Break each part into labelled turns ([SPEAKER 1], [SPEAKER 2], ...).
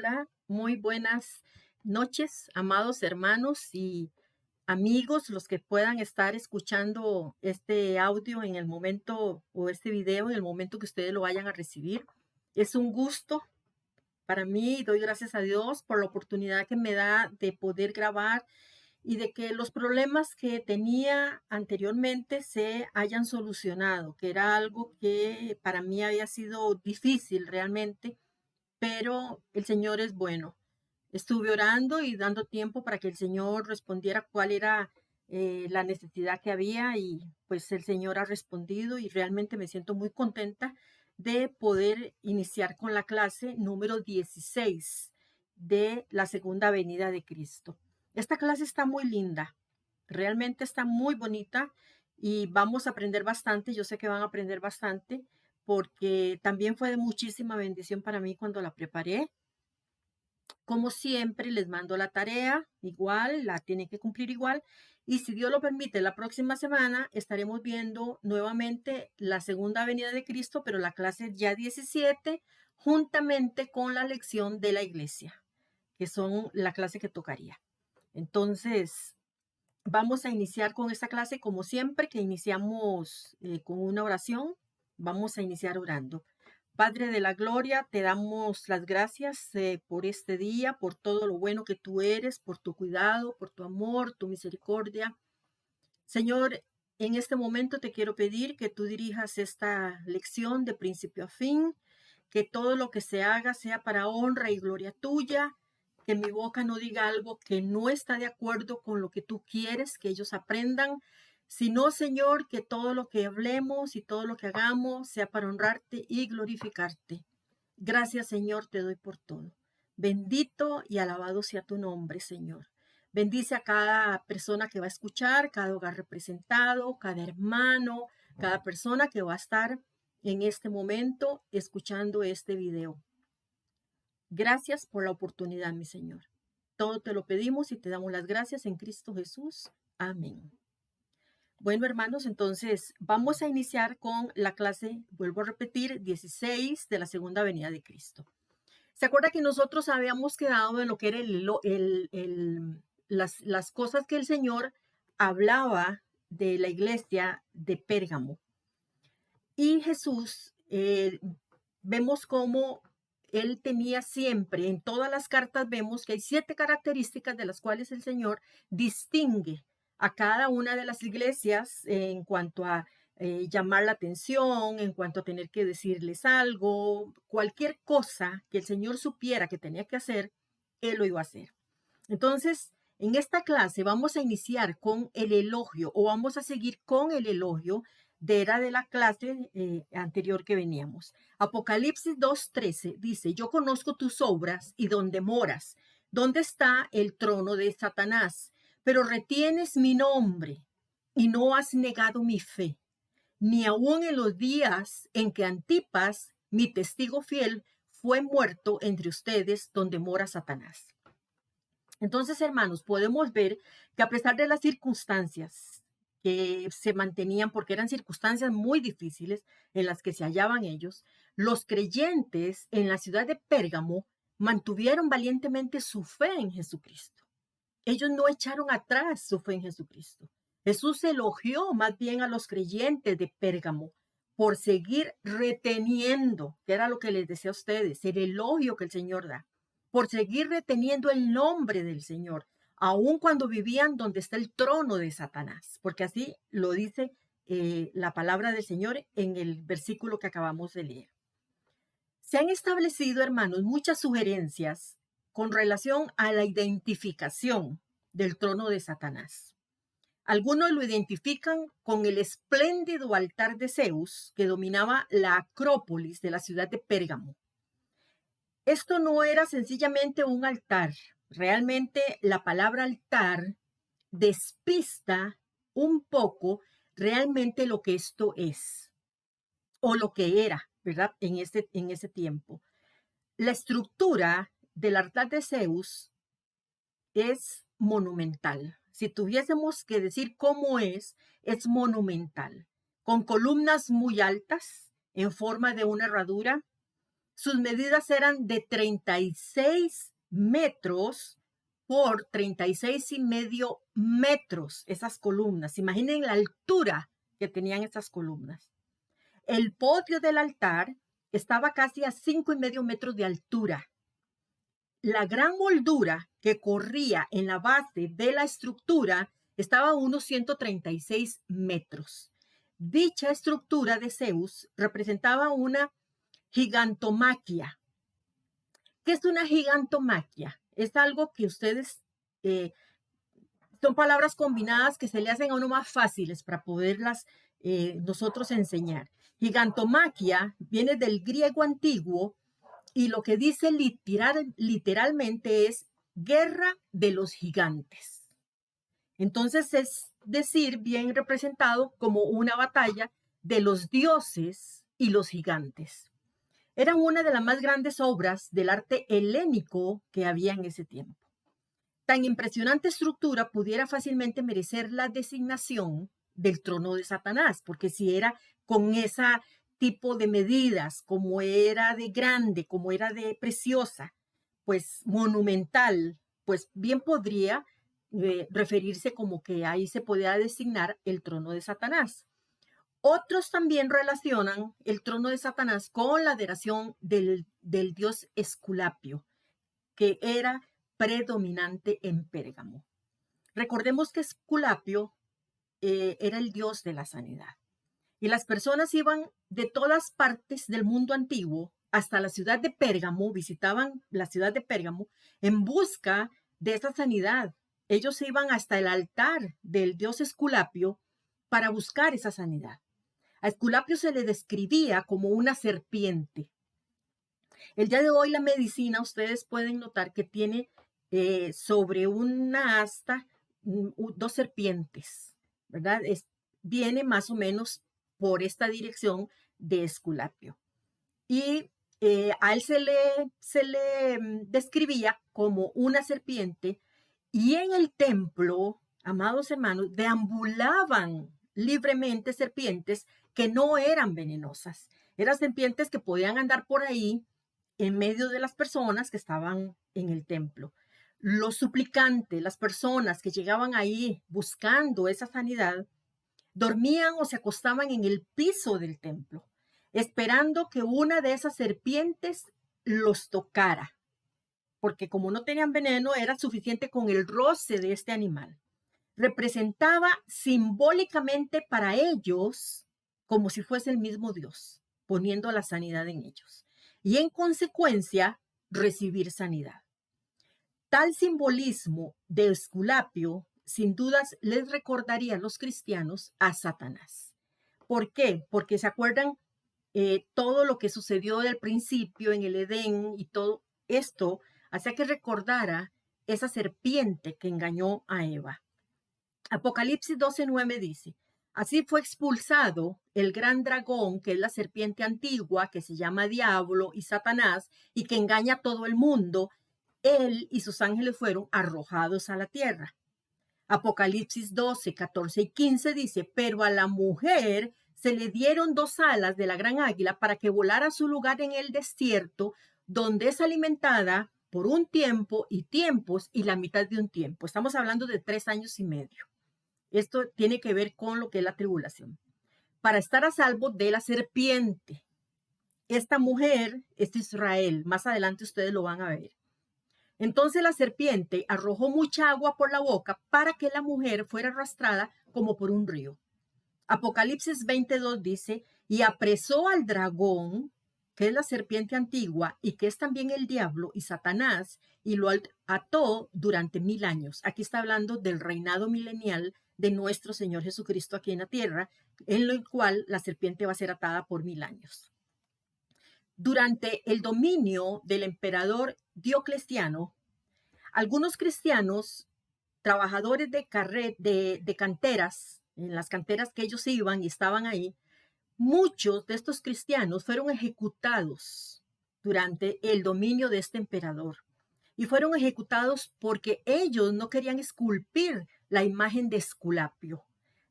[SPEAKER 1] Hola, muy buenas noches, amados hermanos y amigos, los que puedan estar escuchando este audio en el momento o este video en el momento que ustedes lo vayan a recibir. Es un gusto para mí y doy gracias a Dios por la oportunidad que me da de poder grabar y de que los problemas que tenía anteriormente se hayan solucionado, que era algo que para mí había sido difícil realmente, pero el Señor es bueno. Estuve orando y dando tiempo para que el Señor respondiera cuál era la necesidad que había y pues el Señor ha respondido y realmente me siento muy contenta de poder iniciar con la clase número 16 de la segunda venida de Cristo. Esta clase está muy linda, realmente está muy bonita y vamos a aprender bastante. Yo sé que van a aprender bastante porque también fue de muchísima bendición para mí cuando la preparé. Como siempre, les mando la tarea, igual, la tienen que cumplir igual. Y si Dios lo permite, la próxima semana estaremos viendo nuevamente la segunda venida de Cristo, pero la clase ya 17, juntamente con la lección de la iglesia, que son la clase que tocaría. Entonces, vamos a iniciar con esta clase, como siempre, que iniciamos con una oración. Vamos a iniciar orando. Padre de la gloria, te damos las gracias por este día, por todo lo bueno que tú eres, por tu cuidado, por tu amor, tu misericordia. Señor, en este momento te quiero pedir que tú dirijas esta lección de principio a fin, que todo lo que se haga sea para honra y gloria tuya, que mi boca no diga algo que no está de acuerdo con lo que tú quieres que ellos aprendan, sino, Señor, que todo lo que hablemos y todo lo que hagamos sea para honrarte y glorificarte. Gracias, Señor, te doy por todo. Bendito y alabado sea tu nombre, Señor. Bendice a cada persona que va a escuchar, cada hogar representado, cada hermano, cada persona que va a estar en este momento escuchando este video. Gracias por la oportunidad, mi Señor. Todo te lo pedimos y te damos las gracias en Cristo Jesús. Amén. Bueno, hermanos, entonces vamos a iniciar con la clase, vuelvo a repetir, 16 de la segunda venida de Cristo. ¿Se acuerda que nosotros habíamos quedado en lo que era las cosas que el Señor hablaba de la iglesia de Pérgamo? Y Jesús, vemos cómo él tenía siempre, en todas las cartas vemos que hay 7 características de las cuales el Señor distingue a cada una de las iglesias en cuanto a llamar la atención, en cuanto a tener que decirles algo, cualquier cosa que el Señor supiera que tenía que hacer, él lo iba a hacer. Entonces, en esta clase vamos a iniciar con el elogio o vamos a seguir con el elogio de la clase anterior que veníamos. Apocalipsis 2:13 dice, yo conozco tus obras y dónde moras, dónde está el trono de Satanás, pero retienes mi nombre y no has negado mi fe, ni aun en los días en que Antipas, mi testigo fiel, fue muerto entre ustedes donde mora Satanás. Entonces, hermanos, podemos ver que a pesar de las circunstancias que se mantenían, porque eran circunstancias muy difíciles en las que se hallaban ellos, los creyentes en la ciudad de Pérgamo mantuvieron valientemente su fe en Jesucristo. Ellos no echaron atrás su fe en Jesucristo. Jesús elogió más bien a los creyentes de Pérgamo por seguir reteniendo, que era lo que les decía a ustedes, el elogio que el Señor da, por seguir reteniendo el nombre del Señor, aun cuando vivían donde está el trono de Satanás, porque así lo dice la palabra del Señor en el versículo que acabamos de leer. Se han establecido, hermanos, muchas sugerencias con relación a la identificación del trono de Satanás. Algunos lo identifican con el espléndido altar de Zeus que dominaba la Acrópolis de la ciudad de Pérgamo. Esto no era sencillamente un altar. Realmente la palabra altar despista un poco realmente lo que esto es o lo que era, ¿verdad? En ese tiempo. La estructura del altar de Zeus es monumental. Si tuviésemos que decir cómo es monumental, con columnas muy altas en forma de una herradura. Sus medidas eran de 36 metros por 36,5 metros, esas columnas. Imaginen la altura que tenían estas columnas. El podio del altar estaba casi a 5,5 metros de altura. La gran moldura que corría en la base de la estructura estaba a unos 136 metros. Dicha estructura de Zeus representaba una gigantomaquia. ¿Qué es una gigantomaquia? Es algo que ustedes, son palabras combinadas que se le hacen a uno más fáciles para poderlas nosotros enseñar. Gigantomaquia viene del griego antiguo y lo que dice literalmente es guerra de los gigantes. Entonces es decir, bien representado como una batalla de los dioses y los gigantes. Eran una de las más grandes obras del arte helénico que había en ese tiempo. Tan impresionante estructura pudiera fácilmente merecer la designación del trono de Satanás, porque si era con ese tipo de medidas, como era de grande, como era de preciosa, pues monumental, pues bien podría referirse como que ahí se podía designar el trono de Satanás. Otros también relacionan el trono de Satanás con la adoración del dios Esculapio, que era predominante en Pérgamo. Recordemos que Esculapio era el dios de la sanidad. Y las personas iban de todas partes del mundo antiguo hasta la ciudad de Pérgamo, visitaban la ciudad de Pérgamo en busca de esa sanidad. Ellos iban hasta el altar del dios Esculapio para buscar esa sanidad. A Esculapio se le describía como una serpiente. El día de hoy la medicina, ustedes pueden notar que tiene sobre una asta dos serpientes, ¿verdad? Viene más o menos por esta dirección de Esculapio. Y a él se le describía como una serpiente, y en el templo, amados hermanos, deambulaban libremente serpientes que no eran venenosas. Eran serpientes que podían andar por ahí en medio de las personas que estaban en el templo. Los suplicantes, las personas que llegaban ahí buscando esa sanidad, dormían o se acostaban en el piso del templo, esperando que una de esas serpientes los tocara, porque como no tenían veneno, era suficiente con el roce de este animal. Representaba simbólicamente para ellos como si fuese el mismo Dios, poniendo la sanidad en ellos. Y en consecuencia, recibir sanidad. Tal simbolismo de Esculapio, sin dudas, les recordaría a los cristianos a Satanás. ¿Por qué? Porque se acuerdan todo lo que sucedió del principio en el Edén y todo esto hacía que recordara esa serpiente que engañó a Eva. Apocalipsis 12:9 dice: así fue expulsado el gran dragón, que es la serpiente antigua, que se llama Diablo y Satanás, y que engaña a todo el mundo. Él y sus ángeles fueron arrojados a la tierra. Apocalipsis 12:14 y 15 dice: pero a la mujer se le dieron 2 alas de la gran águila para que volara a su lugar en el desierto, donde es alimentada por un tiempo y tiempos y la mitad de un tiempo. Estamos hablando de 3 años y medio. Esto tiene que ver con lo que es la tribulación. Para estar a salvo de la serpiente. Esta mujer es Israel. Más adelante ustedes lo van a ver. Entonces la serpiente arrojó mucha agua por la boca para que la mujer fuera arrastrada como por un río. Apocalipsis 22 dice: y apresó al dragón, que es la serpiente antigua y que es también el diablo y Satanás, y lo ató durante 1000 años. Aquí está hablando del reinado milenial de nuestro Señor Jesucristo aquí en la tierra, en lo cual la serpiente va a ser atada por 1000 años. Durante el dominio del emperador Diocleciano, algunos cristianos, trabajadores de canteras, en las canteras que ellos iban y estaban ahí, muchos de estos cristianos fueron ejecutados durante el dominio de este emperador. Y fueron ejecutados porque ellos no querían esculpir la imagen de Esculapio.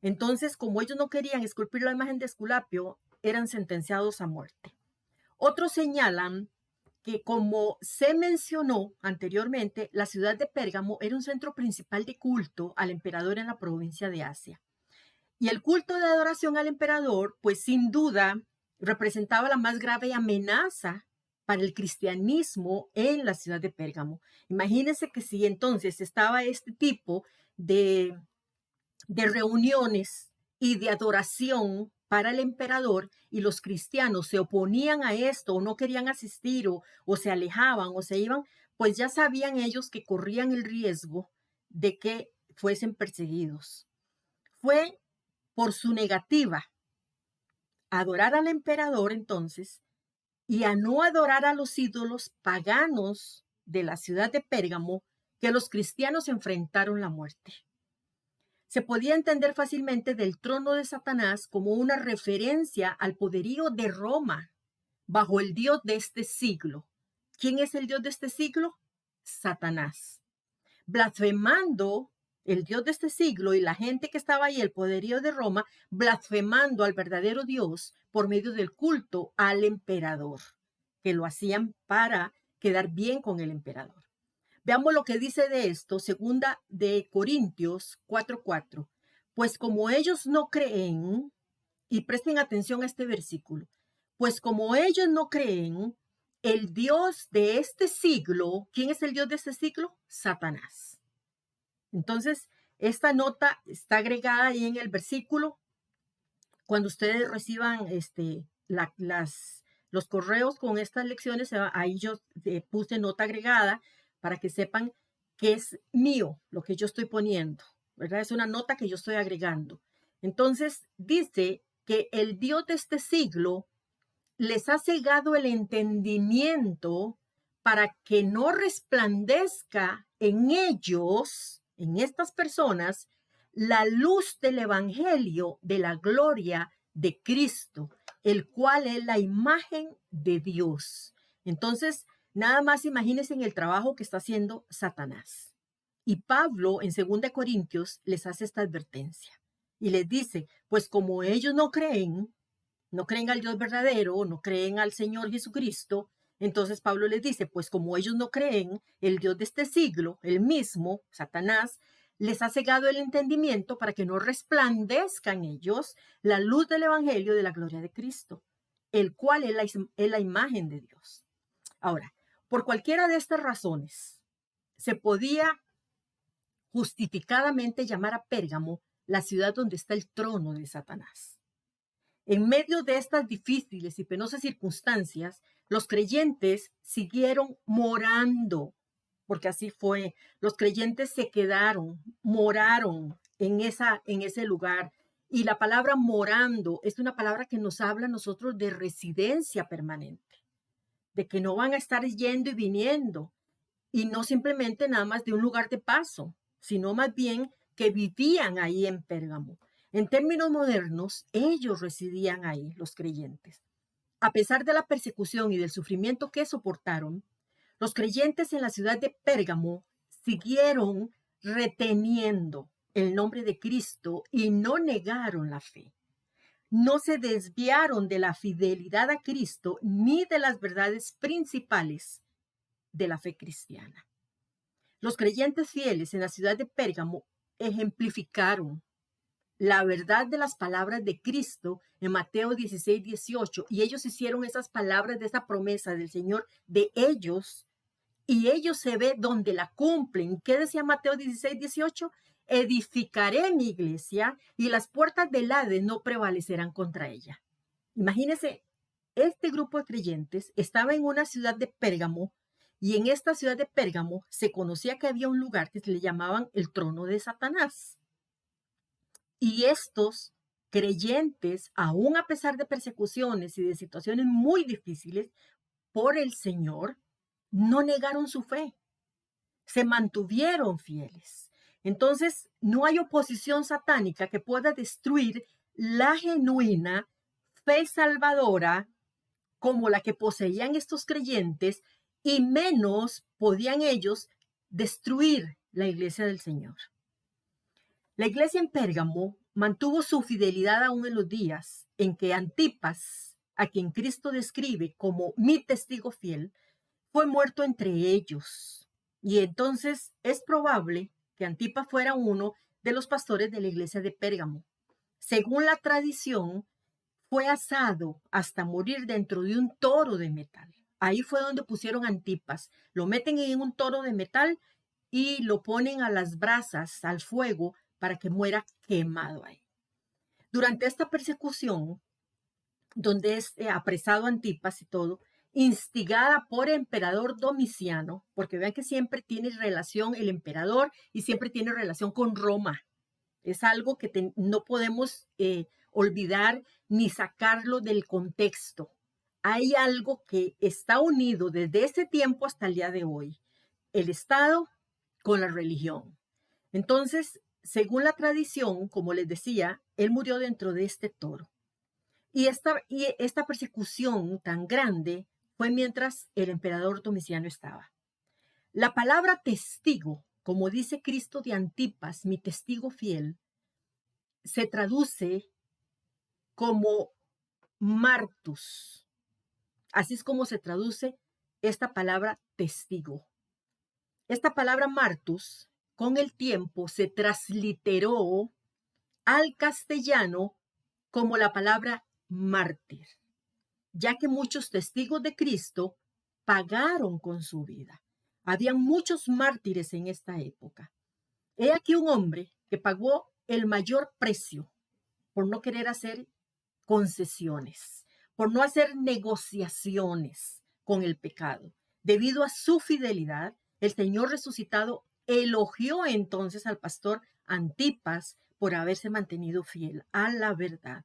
[SPEAKER 1] Entonces, como ellos no querían esculpir la imagen de Esculapio, eran sentenciados a muerte. Otros señalan que, como se mencionó anteriormente, la ciudad de Pérgamo era un centro principal de culto al emperador en la provincia de Asia. Y el culto de adoración al emperador, pues sin duda, representaba la más grave amenaza para el cristianismo en la ciudad de Pérgamo. Imagínense que si entonces estaba este tipo de, de reuniones y de adoración para el emperador y los cristianos se oponían a esto o no querían asistir o se alejaban o se iban, pues ya sabían ellos que corrían el riesgo de que fuesen perseguidos. Fue por su negativa a adorar al emperador entonces y a no adorar a los ídolos paganos de la ciudad de Pérgamo que los cristianos enfrentaron la muerte. Se podía entender fácilmente del trono de Satanás como una referencia al poderío de Roma bajo el Dios de este siglo. ¿Quién es el Dios de este siglo? Satanás. Blasfemando el Dios de este siglo y la gente que estaba ahí, el poderío de Roma, blasfemando al verdadero Dios por medio del culto al emperador, que lo hacían para quedar bien con el emperador. Veamos lo que dice de esto, segunda de Corintios 4:4. Pues como ellos no creen, y presten atención a este versículo, pues como ellos no creen, el Dios de este siglo, ¿quién es el Dios de este siglo? Satanás. Entonces, esta nota está agregada ahí en el versículo. Cuando ustedes reciban los correos con estas lecciones, ahí yo puse nota agregada para que sepan que es mío lo que yo estoy poniendo, ¿verdad? Es una nota que yo estoy agregando. Entonces, dice que el Dios de este siglo les ha cegado el entendimiento para que no resplandezca en ellos, en estas personas, la luz del evangelio de la gloria de Cristo, el cual es la imagen de Dios. Entonces, nada más imagínense en el trabajo que está haciendo Satanás. Y Pablo en 2 Corintios les hace esta advertencia y les dice, pues como ellos no creen al Dios verdadero, no creen al Señor Jesucristo, entonces Pablo les dice, pues como ellos no creen, el Dios de este siglo, el mismo, Satanás, les ha cegado el entendimiento para que no resplandezca en ellos la luz del evangelio de la gloria de Cristo, el cual es la imagen de Dios. Ahora, por cualquiera de estas razones, se podía justificadamente llamar a Pérgamo la ciudad donde está el trono de Satanás. En medio de estas difíciles y penosas circunstancias, los creyentes siguieron morando, porque así fue. Los creyentes se quedaron, moraron en ese lugar. Y la palabra morando es una palabra que nos habla a nosotros de residencia permanente, de que no van a estar yendo y viniendo, y no simplemente nada más de un lugar de paso, sino más bien que vivían ahí en Pérgamo. En términos modernos, ellos residían ahí, los creyentes. A pesar de la persecución y del sufrimiento que soportaron, los creyentes en la ciudad de Pérgamo siguieron reteniendo el nombre de Cristo y no negaron la fe. No se desviaron de la fidelidad a Cristo ni de las verdades principales de la fe cristiana. Los creyentes fieles en la ciudad de Pérgamo ejemplificaron la verdad de las palabras de Cristo en Mateo 16:18, y ellos hicieron esas palabras de esa promesa del Señor de ellos, y ellos se ve donde la cumplen. ¿Qué decía Mateo 16:18? Edificaré mi iglesia y las puertas del Hades no prevalecerán contra ella. Imagínense, este grupo de creyentes estaba en una ciudad de Pérgamo, y en esta ciudad de Pérgamo se conocía que había un lugar que se le llamaban el trono de Satanás. Y estos creyentes, aún a pesar de persecuciones y de situaciones muy difíciles por el Señor, no negaron su fe, se mantuvieron fieles. Entonces, no hay oposición satánica que pueda destruir la genuina fe salvadora como la que poseían estos creyentes, y menos podían ellos destruir la iglesia del Señor. La iglesia en Pérgamo mantuvo su fidelidad aún en los días en que Antipas, a quien Cristo describe como mi testigo fiel, fue muerto entre ellos. Y entonces es probable que Antipas fuera uno de los pastores de la iglesia de Pérgamo. Según la tradición, fue asado hasta morir dentro de un toro de metal. Ahí fue donde pusieron a Antipas. Lo meten en un toro de metal y lo ponen a las brasas, al fuego, para que muera quemado ahí. Durante esta persecución, donde es apresado Antipas y todo, instigada por el emperador Domiciano, porque vean que siempre tiene relación el emperador y siempre tiene relación con Roma. Es algo que no podemos olvidar ni sacarlo del contexto. Hay algo que está unido desde ese tiempo hasta el día de hoy, el Estado con la religión. Entonces, según la tradición, como les decía, él murió dentro de este toro. Y esta persecución tan grande fue mientras el emperador Domiciano estaba. La palabra testigo, como dice Cristo de Antipas, mi testigo fiel, se traduce como martus. Así es como se traduce esta palabra testigo. Esta palabra martus, con el tiempo, se transliteró al castellano como la palabra mártir, ya que muchos testigos de Cristo pagaron con su vida. Habían muchos mártires en esta época. He aquí un hombre que pagó el mayor precio por no querer hacer concesiones, por no hacer negociaciones con el pecado. Debido a su fidelidad, el Señor resucitado elogió entonces al pastor Antipas por haberse mantenido fiel a la verdad.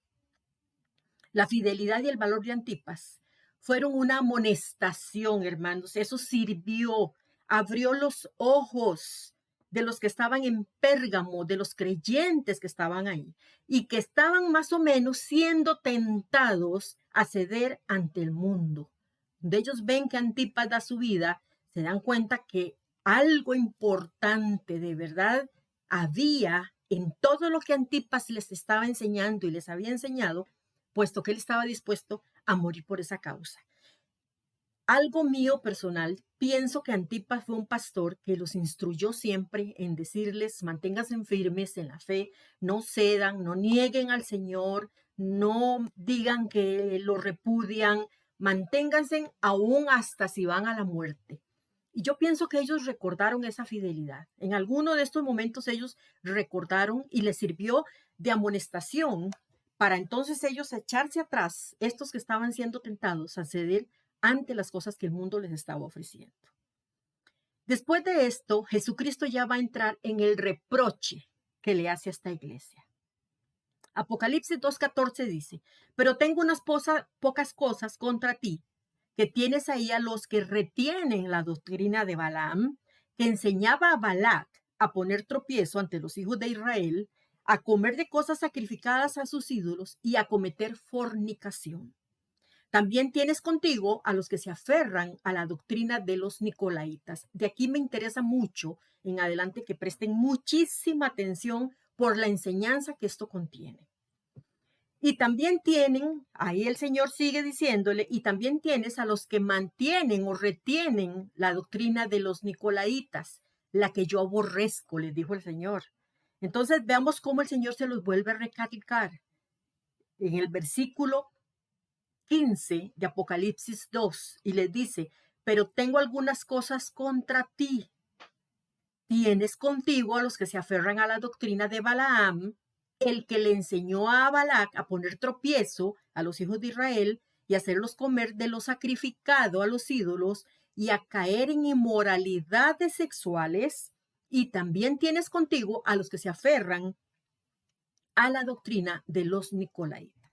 [SPEAKER 1] La fidelidad y el valor de Antipas fueron una amonestación, hermanos. Eso sirvió, abrió los ojos de los que estaban en Pérgamo, de los creyentes que estaban ahí y que estaban más o menos siendo tentados a ceder ante el mundo. De ellos ven que Antipas da su vida, se dan cuenta que algo importante de verdad había en todo lo que Antipas les estaba enseñando y les había enseñado, puesto que él estaba dispuesto a morir por esa causa. Algo mío personal, pienso que Antipas fue un pastor que los instruyó siempre en decirles, manténganse firmes en la fe, no cedan, no nieguen al Señor, no digan que lo repudian, manténganse aún hasta si van a la muerte. Y yo pienso que ellos recordaron esa fidelidad. En alguno de estos momentos ellos recordaron y les sirvió de amonestación para entonces ellos echarse atrás, estos que estaban siendo tentados a ceder ante las cosas que el mundo les estaba ofreciendo. Después de esto, Jesucristo ya va a entrar en el reproche que le hace a esta iglesia. Apocalipsis 2:14 dice, pero tengo unas pocas cosas contra ti, que tienes ahí a los que retienen la doctrina de Balaam, que enseñaba a Balac a poner tropiezo ante los hijos de Israel, a comer de cosas sacrificadas a sus ídolos y a cometer fornicación. También tienes contigo a los que se aferran a la doctrina de los nicolaítas. De aquí me interesa mucho en adelante que presten muchísima atención por la enseñanza que esto contiene. Y también tienen, ahí el Señor sigue diciéndole, y también tienes a los que mantienen o retienen la doctrina de los nicolaítas, la que yo aborrezco, les dijo el Señor. Entonces veamos cómo el Señor se los vuelve a recalcar. En el versículo 15 de Apocalipsis 2 y les dice, pero tengo algunas cosas contra ti. Tienes contigo a los que se aferran a la doctrina de Balaam, el que le enseñó a Balac a poner tropiezo a los hijos de Israel y hacerlos comer de lo sacrificado a los ídolos y a caer en inmoralidades sexuales. Y también tienes contigo a los que se aferran a la doctrina de los nicolaítas.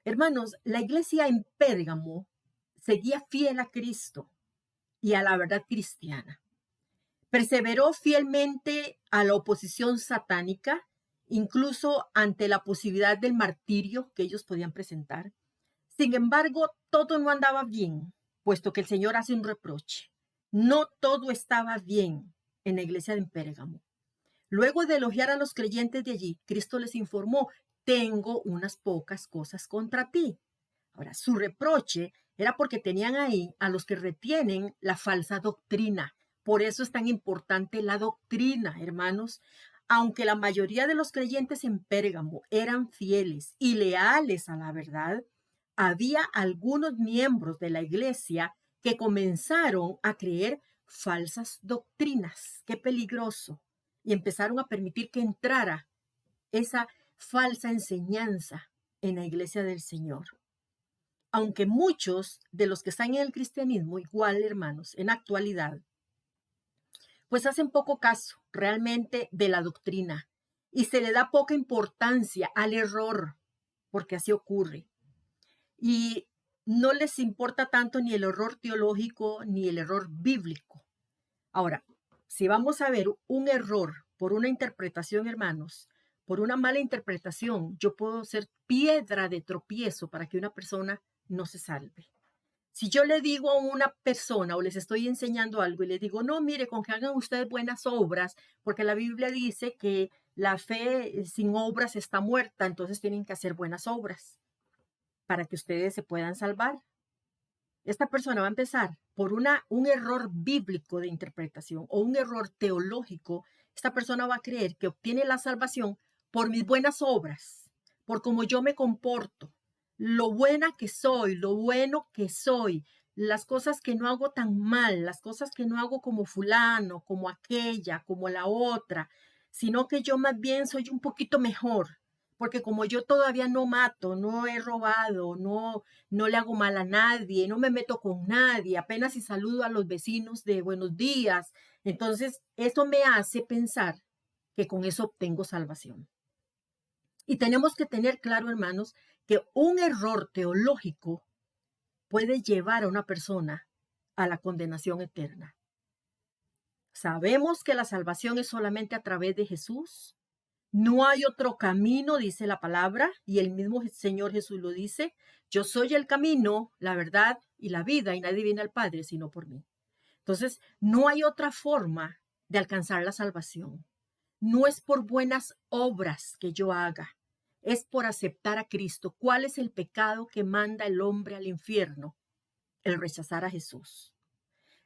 [SPEAKER 1] Hermanos, la iglesia en Pérgamo seguía fiel a Cristo y a la verdad cristiana. Perseveró fielmente a la oposición satánica, incluso ante la posibilidad del martirio que ellos podían presentar. Sin embargo, todo no andaba bien, puesto que el Señor hace un reproche. No todo estaba bien en la iglesia de Pérgamo. Luego de elogiar a los creyentes de allí, Cristo les informó, tengo unas pocas cosas contra ti. Ahora, su reproche era porque tenían ahí a los que retienen la falsa doctrina. Por eso es tan importante la doctrina, hermanos. Aunque la mayoría de los creyentes en Pérgamo eran fieles y leales a la verdad, había algunos miembros de la iglesia que comenzaron a creer falsas doctrinas. Qué peligroso. Y empezaron a permitir que entrara esa falsa enseñanza en la iglesia del Señor. Aunque muchos de los que están en el cristianismo, igual hermanos, en actualidad, pues hacen poco caso realmente de la doctrina y se le da poca importancia al error, porque así ocurre. Y no les importa tanto ni el error teológico ni el error bíblico. Ahora, si vamos a ver un error por una interpretación, hermanos, por una mala interpretación, yo puedo ser piedra de tropiezo para que una persona no se salve. Si yo le digo a una persona o les estoy enseñando algo y les digo, no, mire, con que hagan ustedes buenas obras, porque la Biblia dice que la fe sin obras está muerta, entonces tienen que hacer buenas obras para que ustedes se puedan salvar. Esta persona va a empezar por un error bíblico de interpretación o un error teológico. Esta persona va a creer que obtiene la salvación por mis buenas obras, por cómo yo me comporto, lo buena que soy, lo bueno que soy, las cosas que no hago tan mal, las cosas que no hago como fulano, como aquella, como la otra, sino que yo más bien soy un poquito mejor, porque como yo todavía no mato, no he robado, no le hago mal a nadie, no me meto con nadie, apenas si saludo a los vecinos de buenos días. Entonces, eso me hace pensar que con eso obtengo salvación. Y tenemos que tener claro, hermanos, que un error teológico puede llevar a una persona a la condenación eterna. Sabemos que la salvación es solamente a través de Jesús. No hay otro camino, dice la palabra, y el mismo Señor Jesús lo dice. Yo soy el camino, la verdad y la vida, y nadie viene al Padre sino por mí. Entonces, no hay otra forma de alcanzar la salvación. No es por buenas obras que yo haga, es por aceptar a Cristo. ¿Cuál es el pecado que manda el hombre al infierno? El rechazar a Jesús.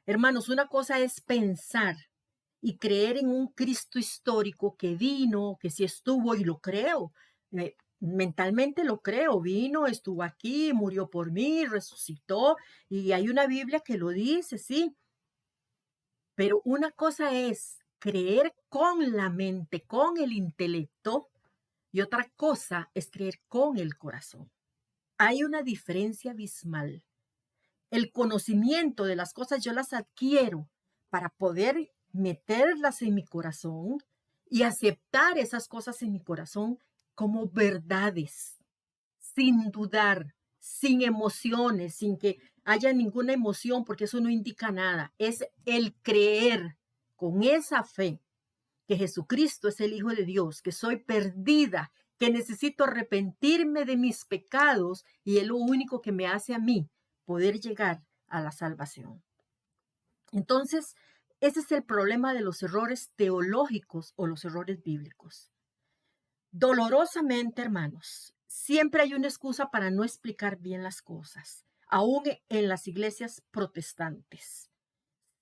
[SPEAKER 1] Hermanos, una cosa es pensar y creer en un Cristo histórico que vino, que sí estuvo y lo creo. Mentalmente lo creo, vino, estuvo aquí, murió por mí, resucitó y hay una Biblia que lo dice, sí. Pero una cosa es creer con la mente, con el intelecto, y otra cosa es creer con el corazón. Hay una diferencia abismal. El conocimiento de las cosas yo las adquiero para poder meterlas en mi corazón y aceptar esas cosas en mi corazón como verdades, sin dudar, sin emociones, sin que haya ninguna emoción, porque eso no indica nada. Es el creer con esa fe que Jesucristo es el Hijo de Dios, que soy perdida, que necesito arrepentirme de mis pecados y es lo único que me hace a mí poder llegar a la salvación. Entonces, ese es el problema de los errores teológicos o los errores bíblicos. Dolorosamente, hermanos, siempre hay una excusa para no explicar bien las cosas, aún en las iglesias protestantes.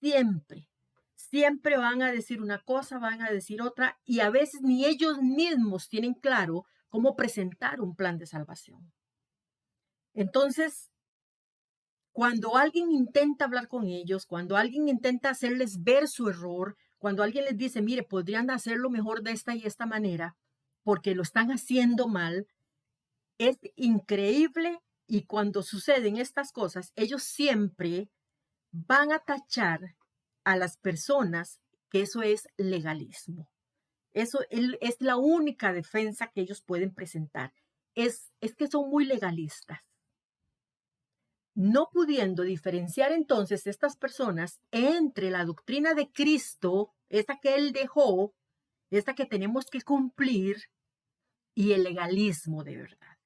[SPEAKER 1] Siempre, siempre van a decir una cosa, van a decir otra, y a veces ni ellos mismos tienen claro cómo presentar un plan de salvación. Entonces, cuando alguien intenta hablar con ellos, cuando alguien intenta hacerles ver su error, cuando alguien les dice, mire, podrían hacerlo mejor de esta y esta manera, porque lo están haciendo mal, es increíble y cuando suceden estas cosas, ellos siempre van a tachar a las personas que eso es legalismo. Eso es la única defensa que ellos pueden presentar. Es que son muy legalistas. No pudiendo diferenciar entonces estas personas entre la doctrina de Cristo, esta que Él dejó, esta que tenemos que cumplir, y el legalismo de verdad.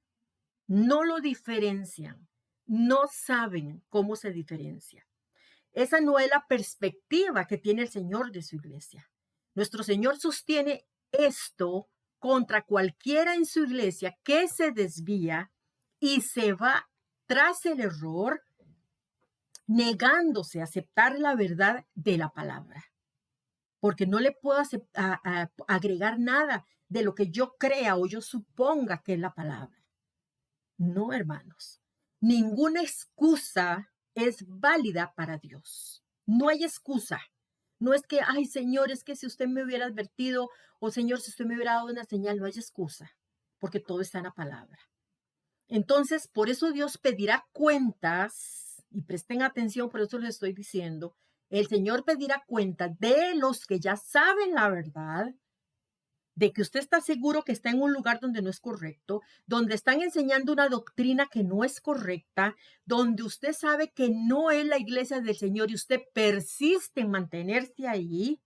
[SPEAKER 1] No lo diferencian, no saben cómo se diferencia. Esa no es la perspectiva que tiene el Señor de su iglesia. Nuestro Señor sostiene esto contra cualquiera en su iglesia que se desvía y se va tras el error negándose a aceptar la verdad de la palabra, porque no le puedo agregar nada de lo que yo crea o yo suponga que es la palabra. No, hermanos, ninguna excusa es válida para Dios. No hay excusa. No es que, ay, Señor, es que si usted me hubiera advertido, o Señor, si usted me hubiera dado una señal, no hay excusa, porque todo está en la palabra. Entonces, por eso Dios pedirá cuentas, y presten atención, por eso les estoy diciendo, el Señor pedirá cuentas de los que ya saben la verdad, de que usted está seguro que está en un lugar donde no es correcto, donde están enseñando una doctrina que no es correcta, donde usted sabe que no es la iglesia del Señor y usted persiste en mantenerse ahí,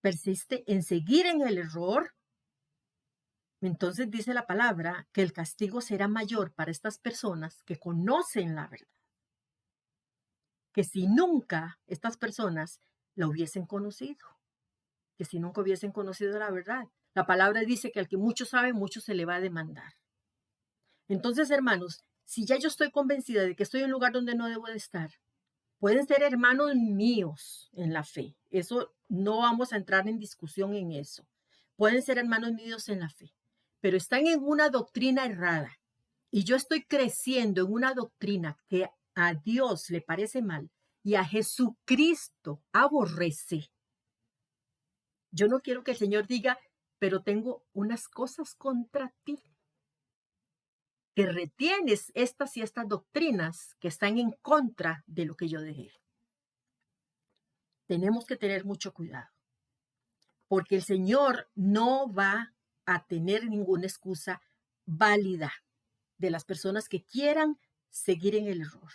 [SPEAKER 1] persiste en seguir en el error. Entonces dice la palabra que el castigo será mayor para estas personas que conocen la verdad, que si nunca estas personas la hubiesen conocido, que si nunca hubiesen conocido la verdad. La palabra dice que al que mucho sabe, mucho se le va a demandar. Entonces, hermanos, si ya yo estoy convencida de que estoy en un lugar donde no debo de estar, pueden ser hermanos míos en la fe. Eso no vamos a entrar en discusión en eso. Pueden ser hermanos míos en la fe, pero están en una doctrina errada. Y yo estoy creciendo en una doctrina que a Dios le parece mal y a Jesucristo aborrece. Yo no quiero que el Señor diga, pero tengo unas cosas contra ti, que retienes estas y estas doctrinas que están en contra de lo que yo dejé. Tenemos que tener mucho cuidado, porque el Señor no va a tener ninguna excusa válida de las personas que quieran seguir en el error.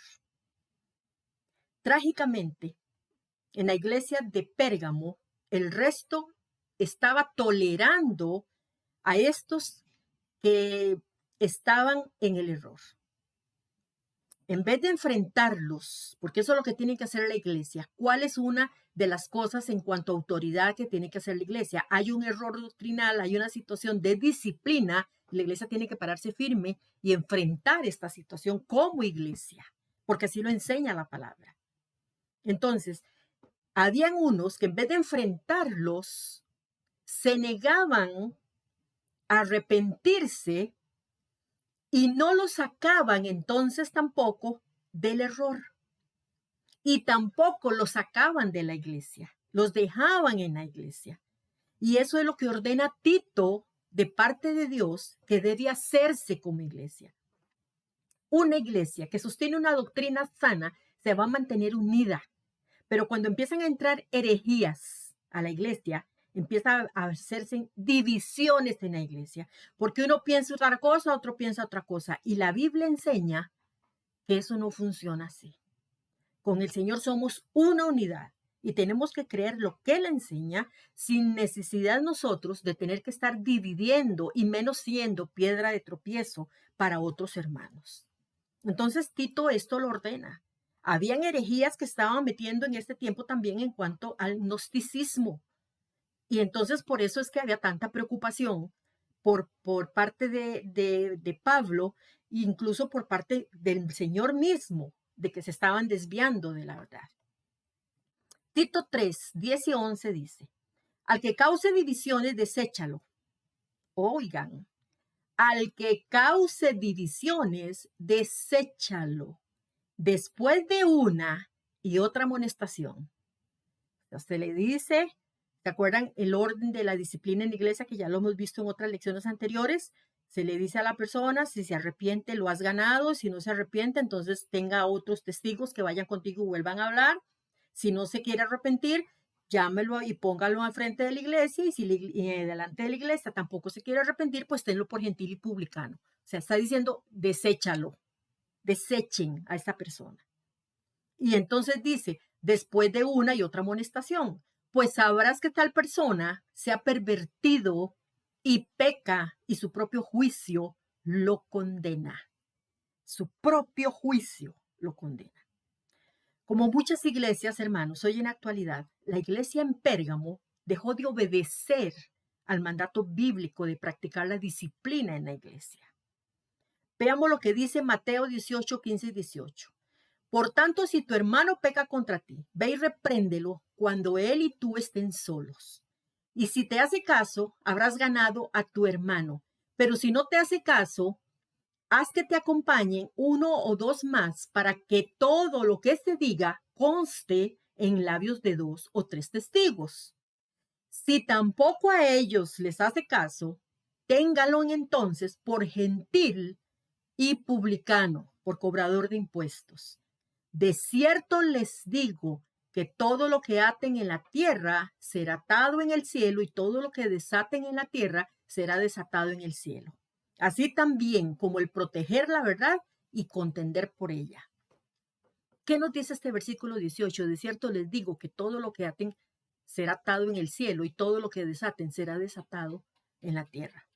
[SPEAKER 1] Trágicamente, en la iglesia de Pérgamo, el resto estaba tolerando a estos que estaban en el error. En vez de enfrentarlos, porque eso es lo que tiene que hacer la iglesia, ¿cuál es una de las cosas en cuanto a autoridad que tiene que hacer la iglesia? Hay un error doctrinal, hay una situación de disciplina, la iglesia tiene que pararse firme y enfrentar esta situación como iglesia, porque así lo enseña la palabra. Entonces, habían unos que en vez de enfrentarlos, se negaban a arrepentirse y no los sacaban entonces tampoco del error. Y tampoco los sacaban de la iglesia, los dejaban en la iglesia. Y eso es lo que ordena Tito de parte de Dios que debe hacerse como iglesia. Una iglesia que sostiene una doctrina sana se va a mantener unida. Pero cuando empiezan a entrar herejías a la iglesia, empieza a hacerse divisiones en la iglesia, porque uno piensa otra cosa, otro piensa otra cosa. Y la Biblia enseña que eso no funciona así. Con el Señor somos una unidad y tenemos que creer lo que Él enseña sin necesidad nosotros de tener que estar dividiendo y menos siendo piedra de tropiezo para otros hermanos. Entonces Tito esto lo ordena. Habían herejías que estaban metiendo en este tiempo también en cuanto al gnosticismo. Y entonces por eso es que había tanta preocupación por parte de Pablo, incluso por parte del Señor mismo, de que se estaban desviando de la verdad. Tito 3, 10 y 11 dice, al que cause divisiones, deséchalo. Oigan, al que cause divisiones, deséchalo. Después de una y otra amonestación. Se le dice, ¿se acuerdan el orden de la disciplina en la iglesia que ya lo hemos visto en otras lecciones anteriores? Se le dice a la persona, si se arrepiente, lo has ganado. Si no se arrepiente, entonces tenga otros testigos que vayan contigo y vuelvan a hablar. Si no se quiere arrepentir, llámelo y póngalo al frente de la iglesia. Y si delante de la iglesia tampoco se quiere arrepentir, pues tenlo por gentil y publicano. O sea, está diciendo, deséchalo. Desechen a esa persona. Y entonces dice, después de una y otra amonestación, pues sabrás que tal persona se ha pervertido y peca y su propio juicio lo condena. Su propio juicio lo condena. Como muchas iglesias, hermanos, hoy en la actualidad, la iglesia en Pérgamo dejó de obedecer al mandato bíblico de practicar la disciplina en la iglesia. Veamos lo que dice Mateo 18, 15 y 18. Por tanto, si tu hermano peca contra ti, ve y repréndelo cuando él y tú estén solos. Y si te hace caso, habrás ganado a tu hermano. Pero si no te hace caso, haz que te acompañen uno o dos más para que todo lo que se diga conste en labios de dos o tres testigos. Si tampoco a ellos les hace caso, téngalo entonces por gentil y publicano, por cobrador de impuestos. De cierto les digo que todo lo que aten en la tierra será atado en el cielo y todo lo que desaten en la tierra será desatado en el cielo. Así también como el proteger la verdad y contender por ella. ¿Qué nos dice este versículo 18? De cierto les digo que todo lo que aten será atado en el cielo y todo lo que desaten será desatado en la tierra.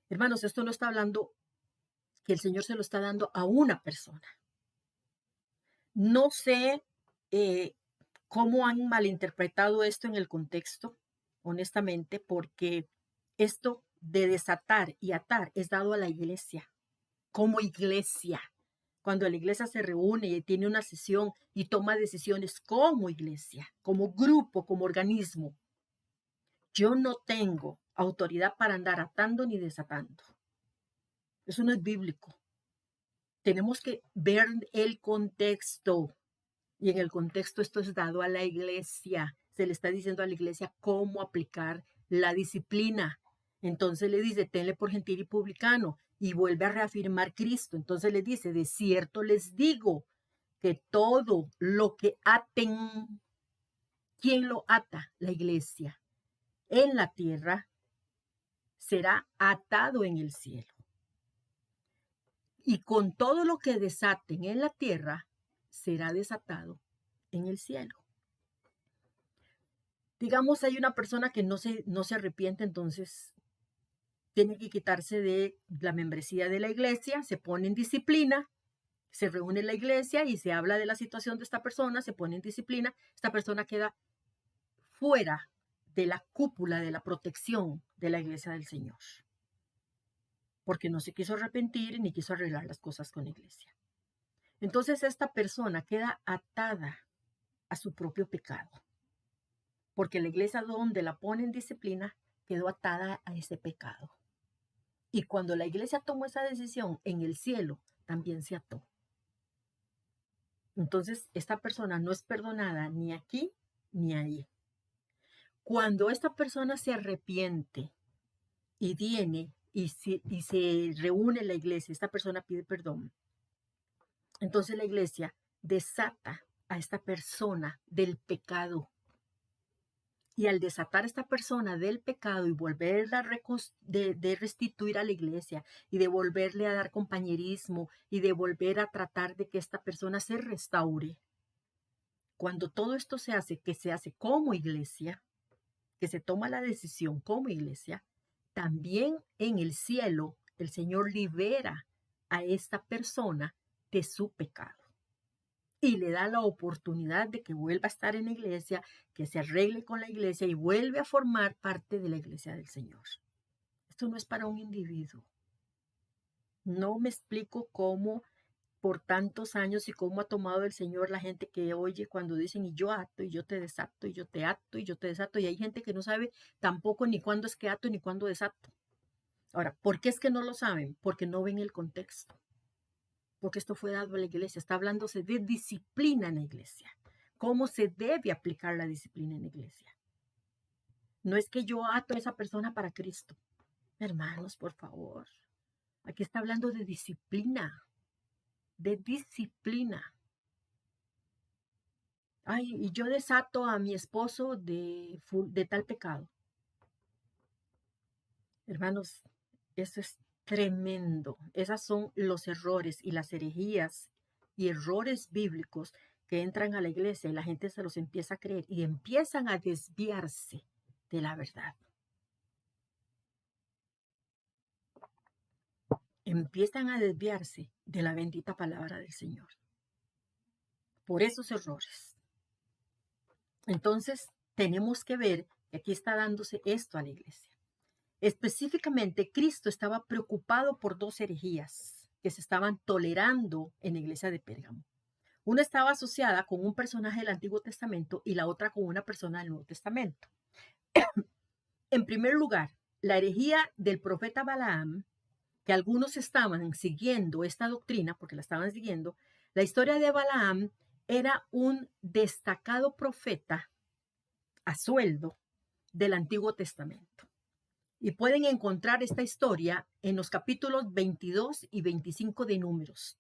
[SPEAKER 1] Hermanos, esto no está hablando que el Señor se lo está dando a una persona. No sé cómo han malinterpretado esto en el contexto, honestamente, porque esto de desatar y atar es dado a la iglesia, como iglesia. Cuando la iglesia se reúne y tiene una sesión y toma decisiones como iglesia, como grupo, como organismo. Yo no tengo autoridad para andar atando ni desatando. Eso no es bíblico. Tenemos que ver el contexto. Y en el contexto esto es dado a la iglesia. Se le está diciendo a la iglesia cómo aplicar la disciplina. Entonces le dice, tenle por gentil y publicano. Y vuelve a reafirmar Cristo. Entonces le dice, de cierto les digo que todo lo que aten, ¿quién lo ata? La iglesia. En la tierra será atado en el cielo. Y con todo lo que desaten en la tierra será desatado en el cielo. Digamos, hay una persona que no se arrepiente, entonces tiene que quitarse de la membresía de la iglesia, se pone en disciplina, se reúne la iglesia y se habla de la situación de esta persona, se pone en disciplina, esta persona queda fuera de la cúpula de la protección de la iglesia del Señor, porque no se quiso arrepentir ni quiso arreglar las cosas con la iglesia. Entonces esta persona queda atada a su propio pecado, porque la iglesia donde la pone en disciplina quedó atada a ese pecado. Y cuando la iglesia tomó esa decisión, en el cielo también se ató. Entonces, esta persona no es perdonada ni aquí ni allí. Cuando esta persona se arrepiente y viene y se reúne en la iglesia, esta persona pide perdón, entonces la iglesia desata a esta persona del pecado. Y al desatar a esta persona del pecado y volverla de restituir a la iglesia y de volverle a dar compañerismo y de volver a tratar de que esta persona se restaure, cuando todo esto se hace, que se hace como iglesia, que se toma la decisión como iglesia, también en el cielo el Señor libera a esta persona de su pecado. Y le da la oportunidad de que vuelva a estar en la iglesia, que se arregle con la iglesia y vuelve a formar parte de la iglesia del Señor. Esto no es para un individuo. No me explico cómo por tantos años y cómo ha tomado el Señor la gente que oye cuando dicen y yo ato y yo te desato y yo te ato y yo te desato, y hay gente que no sabe tampoco ni cuándo es que ato ni cuándo desato. Ahora, ¿por qué es que no lo saben? Porque no ven el contexto. Porque esto fue dado a la iglesia. Está hablándose de disciplina en la iglesia. ¿Cómo se debe aplicar la disciplina en la iglesia? No es que yo ato a esa persona para Cristo. Hermanos, por favor. Aquí está hablando de disciplina. De disciplina. Ay, y yo desato a mi esposo de tal pecado. Hermanos, eso es tremendo. Esos son los errores y las herejías y errores bíblicos que entran a la iglesia y la gente se los empieza a creer y empiezan a desviarse de la verdad. Empiezan a desviarse de la bendita palabra del Señor. Por esos errores. Entonces, tenemos que ver que aquí está dándose esto a la iglesia. Específicamente, Cristo estaba preocupado por dos herejías que se estaban tolerando en la iglesia de Pérgamo. Una estaba asociada con un personaje del Antiguo Testamento y la otra con una persona del Nuevo Testamento. En primer lugar, la herejía del profeta Balaam, que algunos estaban siguiendo esta doctrina, porque la estaban siguiendo. La historia de Balaam era un destacado profeta a sueldo del Antiguo Testamento. Y pueden encontrar esta historia en los capítulos 22 y 25 de Números.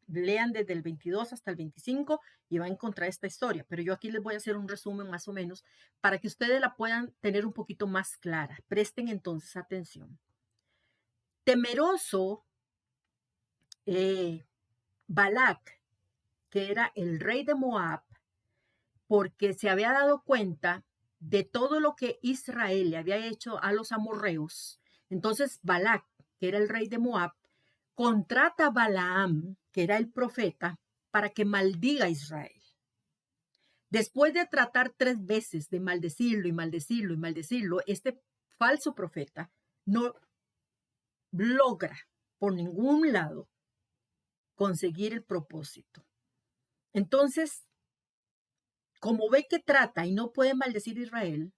[SPEAKER 1] Lean desde el 22 hasta el 25 y van a encontrar esta historia. Pero yo aquí les voy a hacer un resumen más o menos para que ustedes la puedan tener un poquito más clara. Presten entonces atención. Temeroso Balac, que era el rey de Moab, porque se había dado cuenta de todo lo que Israel le había hecho a los amorreos. Entonces Balac, que era el rey de Moab, contrata a Balaam, que era el profeta, para que maldiga a Israel. Después de tratar 3 veces de maldecirlo y maldecirlo y maldecirlo, este falso profeta no logra por ningún lado conseguir el propósito. Entonces, como ve que trata y no puede maldecir a Israel,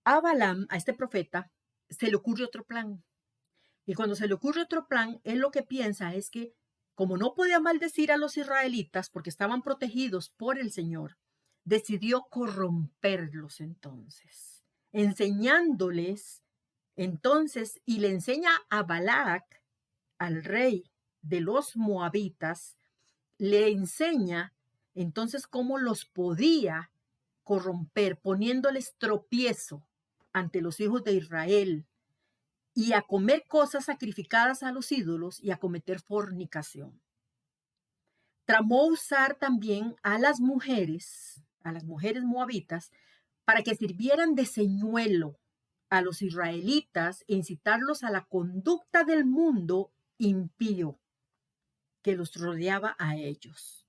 [SPEAKER 1] a Balaam, a este profeta, se le ocurre otro plan. Y cuando se le ocurre otro plan, él lo que piensa es que como no podía maldecir a los israelitas porque estaban protegidos por el Señor, decidió corromperlos entonces, enseñándoles entonces, y le enseña a Balac, al rey de los moabitas, le enseña entonces cómo los podía corromper, poniéndoles tropiezo ante los hijos de Israel y a comer cosas sacrificadas a los ídolos y a cometer fornicación. Tramó usar también a las mujeres moabitas, para que sirvieran de señuelo a los israelitas e incitarlos a la conducta del mundo impío que los rodeaba a ellos.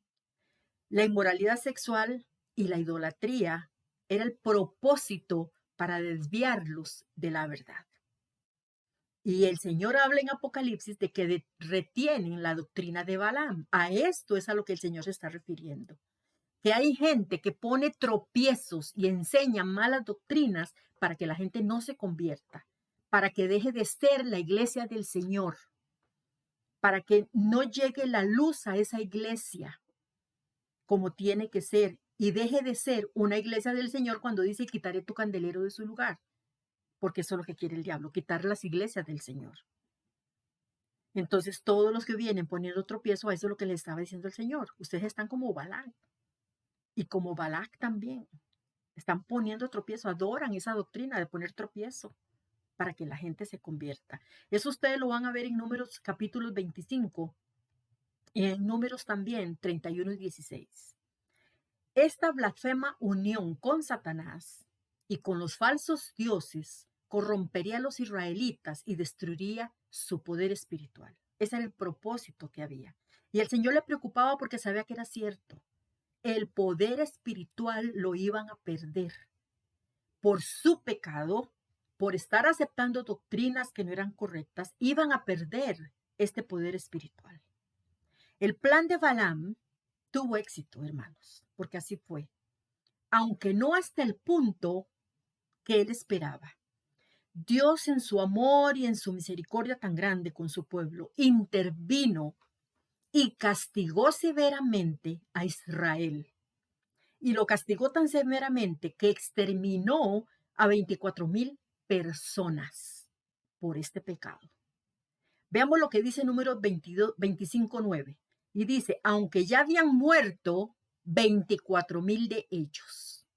[SPEAKER 1] La inmoralidad sexual y la idolatría era el propósito para desviarlos de la verdad. Y el Señor habla en Apocalipsis de que retienen la doctrina de Balaam. A esto es a lo que el Señor se está refiriendo. Que hay gente que pone tropiezos y enseña malas doctrinas para que la gente no se convierta, para que deje de ser la iglesia del Señor, para que no llegue la luz a esa iglesia como tiene que ser y deje de ser una iglesia del Señor cuando dice quitaré tu candelero de su lugar, porque eso es lo que quiere el diablo, quitar las iglesias del Señor. Entonces todos los que vienen poniendo tropiezo, a eso es lo que le estaba diciendo el Señor. Ustedes están como Balac y como Balac también. Están poniendo tropiezo, adoran esa doctrina de poner tropiezo para que la gente se convierta. Eso ustedes lo van a ver en Números capítulos 25 y en Números también 31 y 16. Esta blasfema unión con Satanás y con los falsos dioses corrompería a los israelitas y destruiría su poder espiritual. Ese era el propósito que había. Y el Señor le preocupaba porque sabía que era cierto. El poder espiritual lo iban a perder por su pecado, por estar aceptando doctrinas que no eran correctas, iban a perder este poder espiritual. El plan de Balaam tuvo éxito, hermanos, porque así fue, aunque no hasta el punto que él esperaba. Dios en su amor y en su misericordia tan grande con su pueblo intervino y castigó severamente a Israel. Y lo castigó tan severamente que exterminó a 24,000 personas por este pecado. Veamos lo que dice Números 25:9. Y dice, aunque ya habían muerto 24,000 de ellos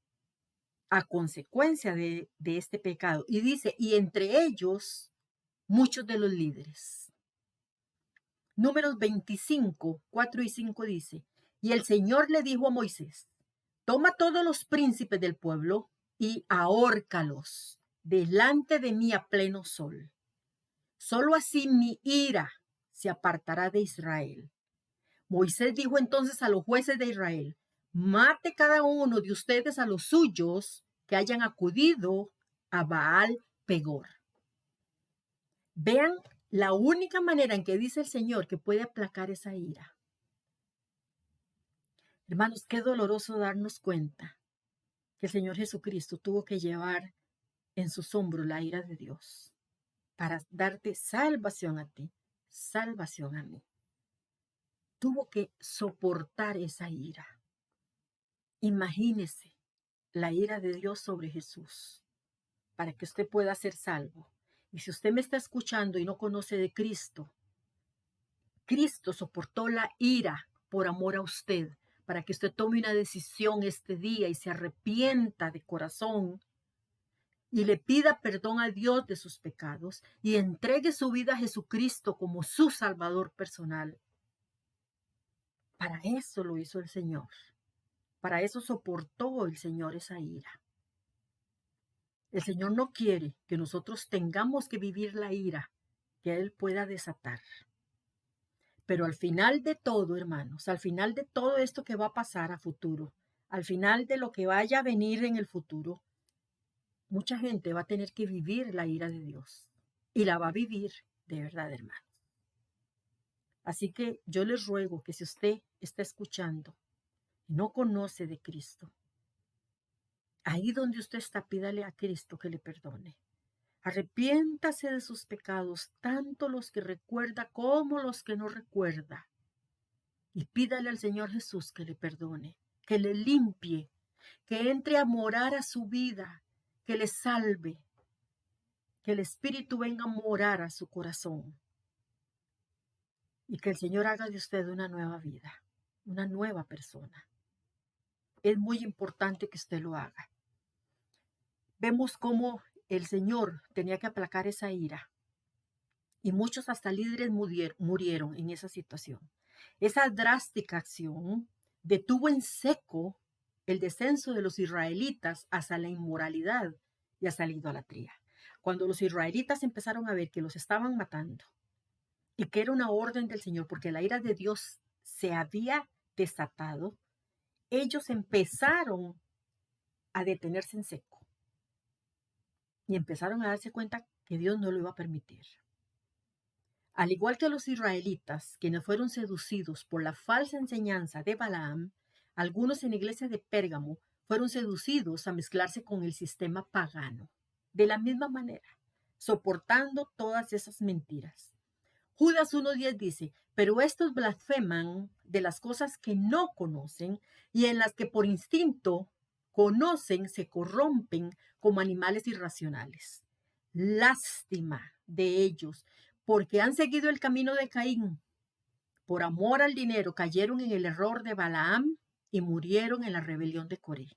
[SPEAKER 1] a consecuencia de este pecado. Y dice, y entre ellos muchos de los líderes. Números 25, 4 y 5 dice, y el Señor le dijo a Moisés, toma todos los príncipes del pueblo y ahórcalos delante de mí a pleno sol. Solo así mi ira se apartará de Israel. Moisés dijo entonces a los jueces de Israel, mate cada uno de ustedes a los suyos que hayan acudido a Baal Pegor. Vean la única manera en que dice el Señor que puede aplacar esa ira. Hermanos, qué doloroso darnos cuenta que el Señor Jesucristo tuvo que llevar en sus hombros la ira de Dios para darte salvación a ti, salvación a mí. Tuvo que soportar esa ira. Imagínese la ira de Dios sobre Jesús para que usted pueda ser salvo. Y si usted me está escuchando y no conoce de Cristo, Cristo soportó la ira por amor a usted, para que usted tome una decisión este día y se arrepienta de corazón y le pida perdón a Dios de sus pecados y entregue su vida a Jesucristo como su Salvador personal. Para eso lo hizo el Señor. Para eso soportó el Señor esa ira. El Señor no quiere que nosotros tengamos que vivir la ira que Él pueda desatar. Pero al final de todo, hermanos, al final de todo esto que va a pasar a futuro, al final de lo que vaya a venir en el futuro, mucha gente va a tener que vivir la ira de Dios. Y la va a vivir de verdad, hermanos. Así que yo les ruego que si usted está escuchando y no conoce de Cristo, ahí donde usted está, pídale a Cristo que le perdone. Arrepiéntase de sus pecados, tanto los que recuerda como los que no recuerda. Y pídale al Señor Jesús que le perdone, que le limpie, que entre a morar a su vida, que le salve, que el Espíritu venga a morar a su corazón. Y que el Señor haga de usted una nueva vida, una nueva persona. Es muy importante que usted lo haga. Vemos cómo el Señor tenía que aplacar esa ira. Y muchos hasta líderes murieron en esa situación. Esa drástica acción detuvo en seco el descenso de los israelitas hacia la inmoralidad y hacia la idolatría. Cuando los israelitas empezaron a ver que los estaban matando y que era una orden del Señor porque la ira de Dios se había desatado, ellos empezaron a detenerse en seco y empezaron a darse cuenta que Dios no lo iba a permitir. Al igual que los israelitas, quienes fueron seducidos por la falsa enseñanza de Balaam, algunos en la iglesia de Pérgamo fueron seducidos a mezclarse con el sistema pagano. De la misma manera, soportando todas esas mentiras. Judas 1:10 dice, pero estos blasfeman de las cosas que no conocen y en las que por instinto conocen, se corrompen como animales irracionales. Lástima de ellos, porque han seguido el camino de Caín. Por amor al dinero cayeron en el error de Balaam y murieron en la rebelión de Coré.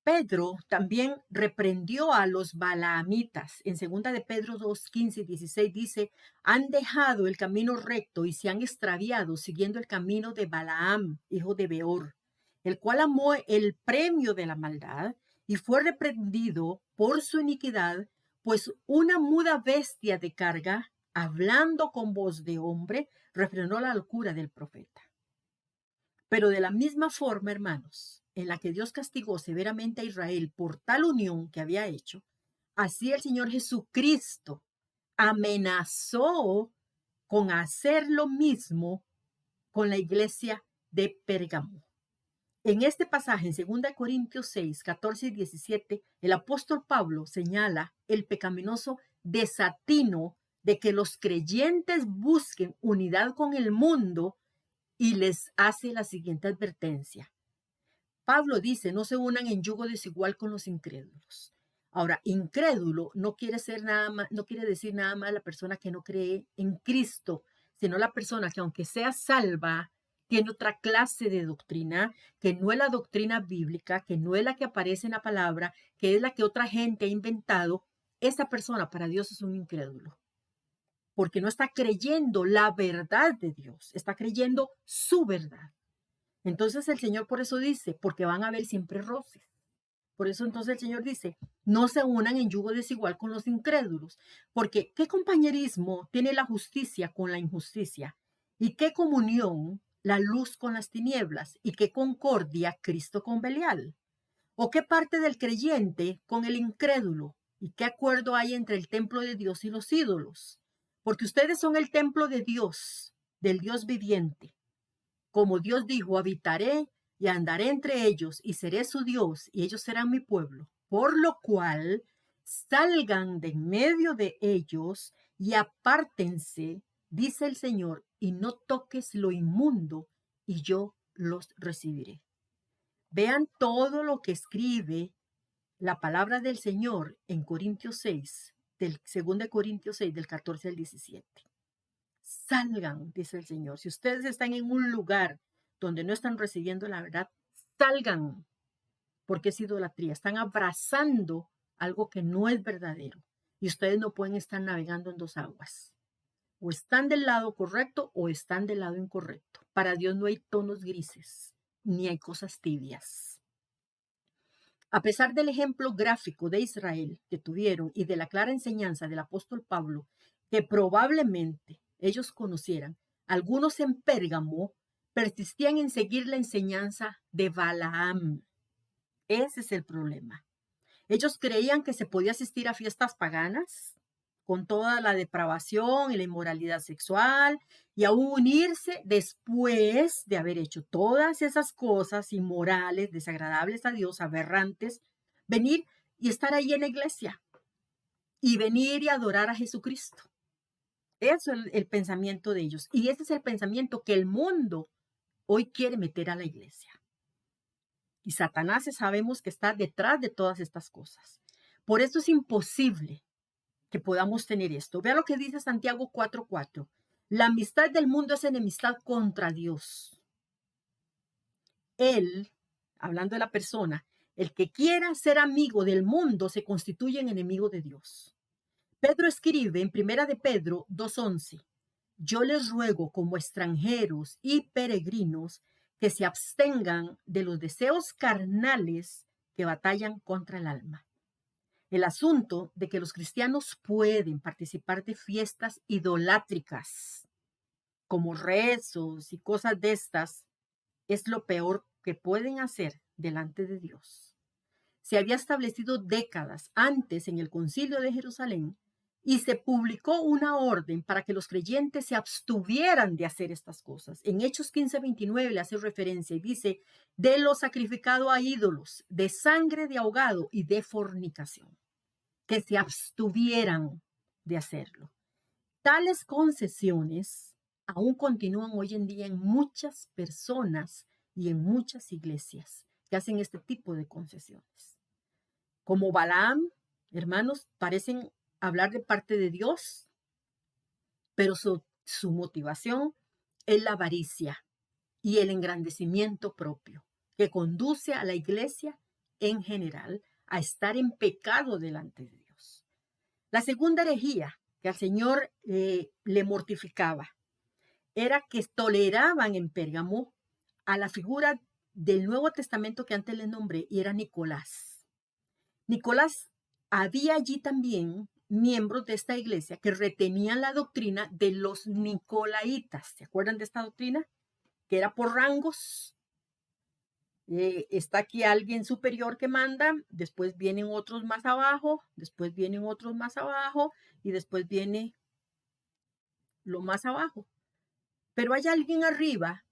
[SPEAKER 1] Pedro también reprendió a los balaamitas. En 2 de Pedro 2:15 y 16 dice, han dejado el camino recto y se han extraviado siguiendo el camino de Balaam, hijo de Beor, el cual amó el premio de la maldad y fue reprendido por su iniquidad, pues una muda bestia de carga, hablando con voz de hombre, refrenó la locura del profeta. Pero de la misma forma, hermanos, en la que Dios castigó severamente a Israel por tal unión que había hecho, así el Señor Jesucristo amenazó con hacer lo mismo con la iglesia de Pérgamo. En este pasaje, en 2 Corintios 6, 14 y 17, el apóstol Pablo señala el pecaminoso desatino de que los creyentes busquen unidad con el mundo y les hace la siguiente advertencia. Pablo dice, no se unan en yugo desigual con los incrédulos. Ahora, incrédulo no quiere decir nada más la persona que no cree en Cristo, sino la persona que aunque sea salva, tiene otra clase de doctrina, que no es la doctrina bíblica, que no es la que aparece en la palabra, que es la que otra gente ha inventado. Esa persona para Dios es un incrédulo, porque no está creyendo la verdad de Dios, está creyendo su verdad. Entonces el Señor por eso dice, porque van a haber siempre roces. Por eso entonces el Señor dice, no se unan en yugo desigual con los incrédulos, porque ¿qué compañerismo tiene la justicia con la injusticia? ¿Y qué comunión la luz con las tinieblas? ¿Y qué concordia Cristo con Belial? ¿O qué parte del creyente con el incrédulo? ¿Y qué acuerdo hay entre el templo de Dios y los ídolos? Porque ustedes son el templo de Dios, del Dios viviente. como Dios dijo, habitaré y andaré entre ellos y seré su Dios y ellos serán mi pueblo. Por lo cual salgan de en medio de ellos y apártense, dice el Señor, y no toques lo inmundo y yo los recibiré. Vean todo lo que escribe la palabra del Señor en Corintios 6, del 2 Corintios 6, del 14 al 17. Salgan, dice el Señor. Si ustedes están en un lugar donde no están recibiendo la verdad, salgan, porque es idolatría. Están abrazando algo que no es verdadero. Y ustedes no pueden estar navegando en dos aguas. O están del lado correcto o están del lado incorrecto. Para Dios no hay tonos grises, ni hay cosas tibias. A pesar del ejemplo gráfico de Israel que tuvieron y de la clara enseñanza del apóstol Pablo, que probablemente ellos conocieran, algunos en Pérgamo persistían en seguir la enseñanza de Balaam. Ese es el problema. Ellos creían que se podía asistir a fiestas paganas con toda la depravación y la inmoralidad sexual y aún unirse después de haber hecho todas esas cosas inmorales, desagradables a Dios, aberrantes, venir y estar ahí en la iglesia y venir y adorar a Jesucristo. Eso es el pensamiento de ellos. Y ese es el pensamiento que el mundo hoy quiere meter a la iglesia. Y Satanás sabemos que está detrás de todas estas cosas. Por eso es imposible que podamos tener esto. Vea lo que dice Santiago 4:4. La amistad del mundo es enemistad contra Dios. Él, hablando de la persona, el que quiera ser amigo del mundo se constituye en enemigo de Dios. Pedro escribe en 1 de Pedro 2:11. Yo les ruego como extranjeros y peregrinos que se abstengan de los deseos carnales que batallan contra el alma. El asunto de que los cristianos pueden participar de fiestas idolátricas, como rezos y cosas de estas, es lo peor que pueden hacer delante de Dios. Se había establecido décadas antes en el Concilio de Jerusalén y se publicó una orden para que los creyentes se abstuvieran de hacer estas cosas. En Hechos 15:29 le hace referencia y dice, de lo sacrificado a ídolos, de sangre de ahogado y de fornicación, que se abstuvieran de hacerlo. Tales concesiones aún continúan hoy en día en muchas personas y en muchas iglesias que hacen este tipo de concesiones. Como Balaam, hermanos, parecen hablar de parte de Dios, pero su motivación es la avaricia y el engrandecimiento propio, que conduce a la iglesia en general a estar en pecado delante de Dios. La segunda herejía que al Señor le mortificaba era que toleraban en Pérgamo a la figura del Nuevo Testamento que antes les nombré, y era Nicolás. Nicolás, había allí también miembros de esta iglesia que retenían la doctrina de los nicolaitas. ¿Se acuerdan de esta doctrina? Que era por rangos. Está aquí alguien superior que manda, después vienen otros más abajo, después vienen otros más abajo y después viene lo más abajo. Pero hay alguien arriba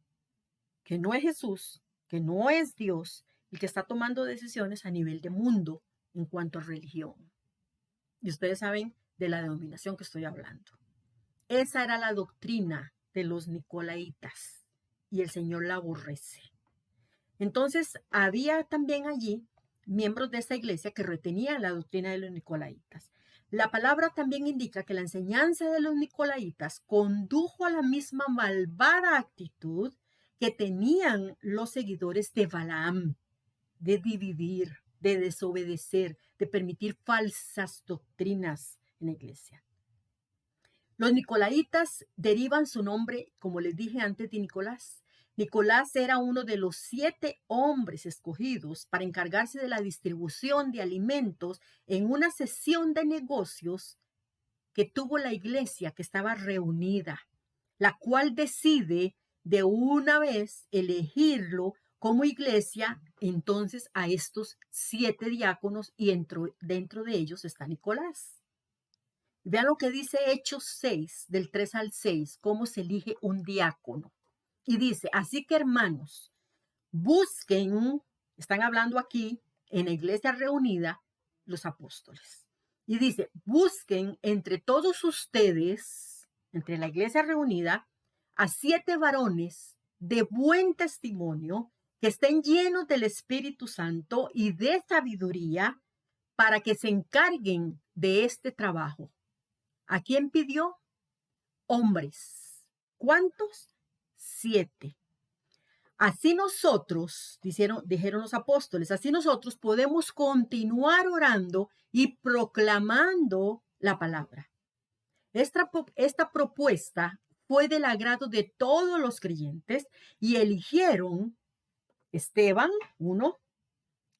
[SPEAKER 1] que no es Jesús, que no es Dios y que está tomando decisiones a nivel de mundo en cuanto a religión. Y ustedes saben de la denominación que estoy hablando. Esa era la doctrina de los nicolaitas y el Señor la aborrece. Entonces, había también allí miembros de esta iglesia que retenían la doctrina de los nicolaitas. La palabra también indica que la enseñanza de los nicolaitas condujo a la misma malvada actitud que tenían los seguidores de Balaam, de dividir, de desobedecer, de permitir falsas doctrinas en la iglesia. Los nicolaitas derivan su nombre, como les dije antes, de Nicolás. Nicolás era uno de los 7 hombres escogidos para encargarse de la distribución de alimentos en una sesión de negocios que tuvo la iglesia que estaba reunida, la cual decide de una vez elegirlo como iglesia entonces a estos 7 diáconos y dentro de ellos está Nicolás. Vean lo que dice Hechos 6, del 3 al 6, cómo se elige un diácono. Y dice, así que hermanos, busquen, están hablando aquí en la iglesia reunida, los apóstoles. Y dice, busquen entre todos ustedes, entre la iglesia reunida, a 7 varones de buen testimonio que estén llenos del Espíritu Santo y de sabiduría para que se encarguen de este trabajo. ¿A quién pidió? Hombres. ¿Cuántos? 7. Así nosotros, dijeron los apóstoles, así nosotros podemos continuar orando y proclamando la palabra. Esta propuesta fue del agrado de todos los creyentes y eligieron Esteban, uno,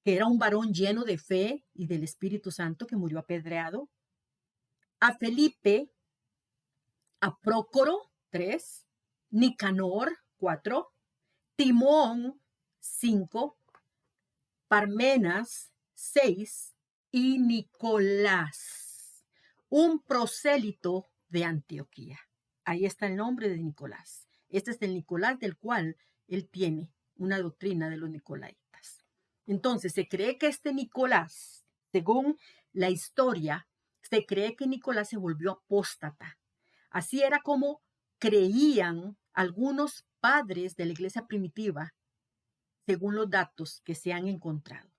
[SPEAKER 1] que era un varón lleno de fe y del Espíritu Santo que murió apedreado, a Felipe, a Prócoro, 3, Nicanor, 4, Timón, 5, Parmenas, 6 y Nicolás, un prosélito de Antioquía. Ahí está el nombre de Nicolás. Este es el Nicolás del cual él tiene una doctrina de los nicolaitas. Entonces, se cree que este Nicolás, según la historia, se cree que Nicolás se volvió apóstata. Así era como creían algunos padres de la iglesia primitiva, según los datos que se han encontrado.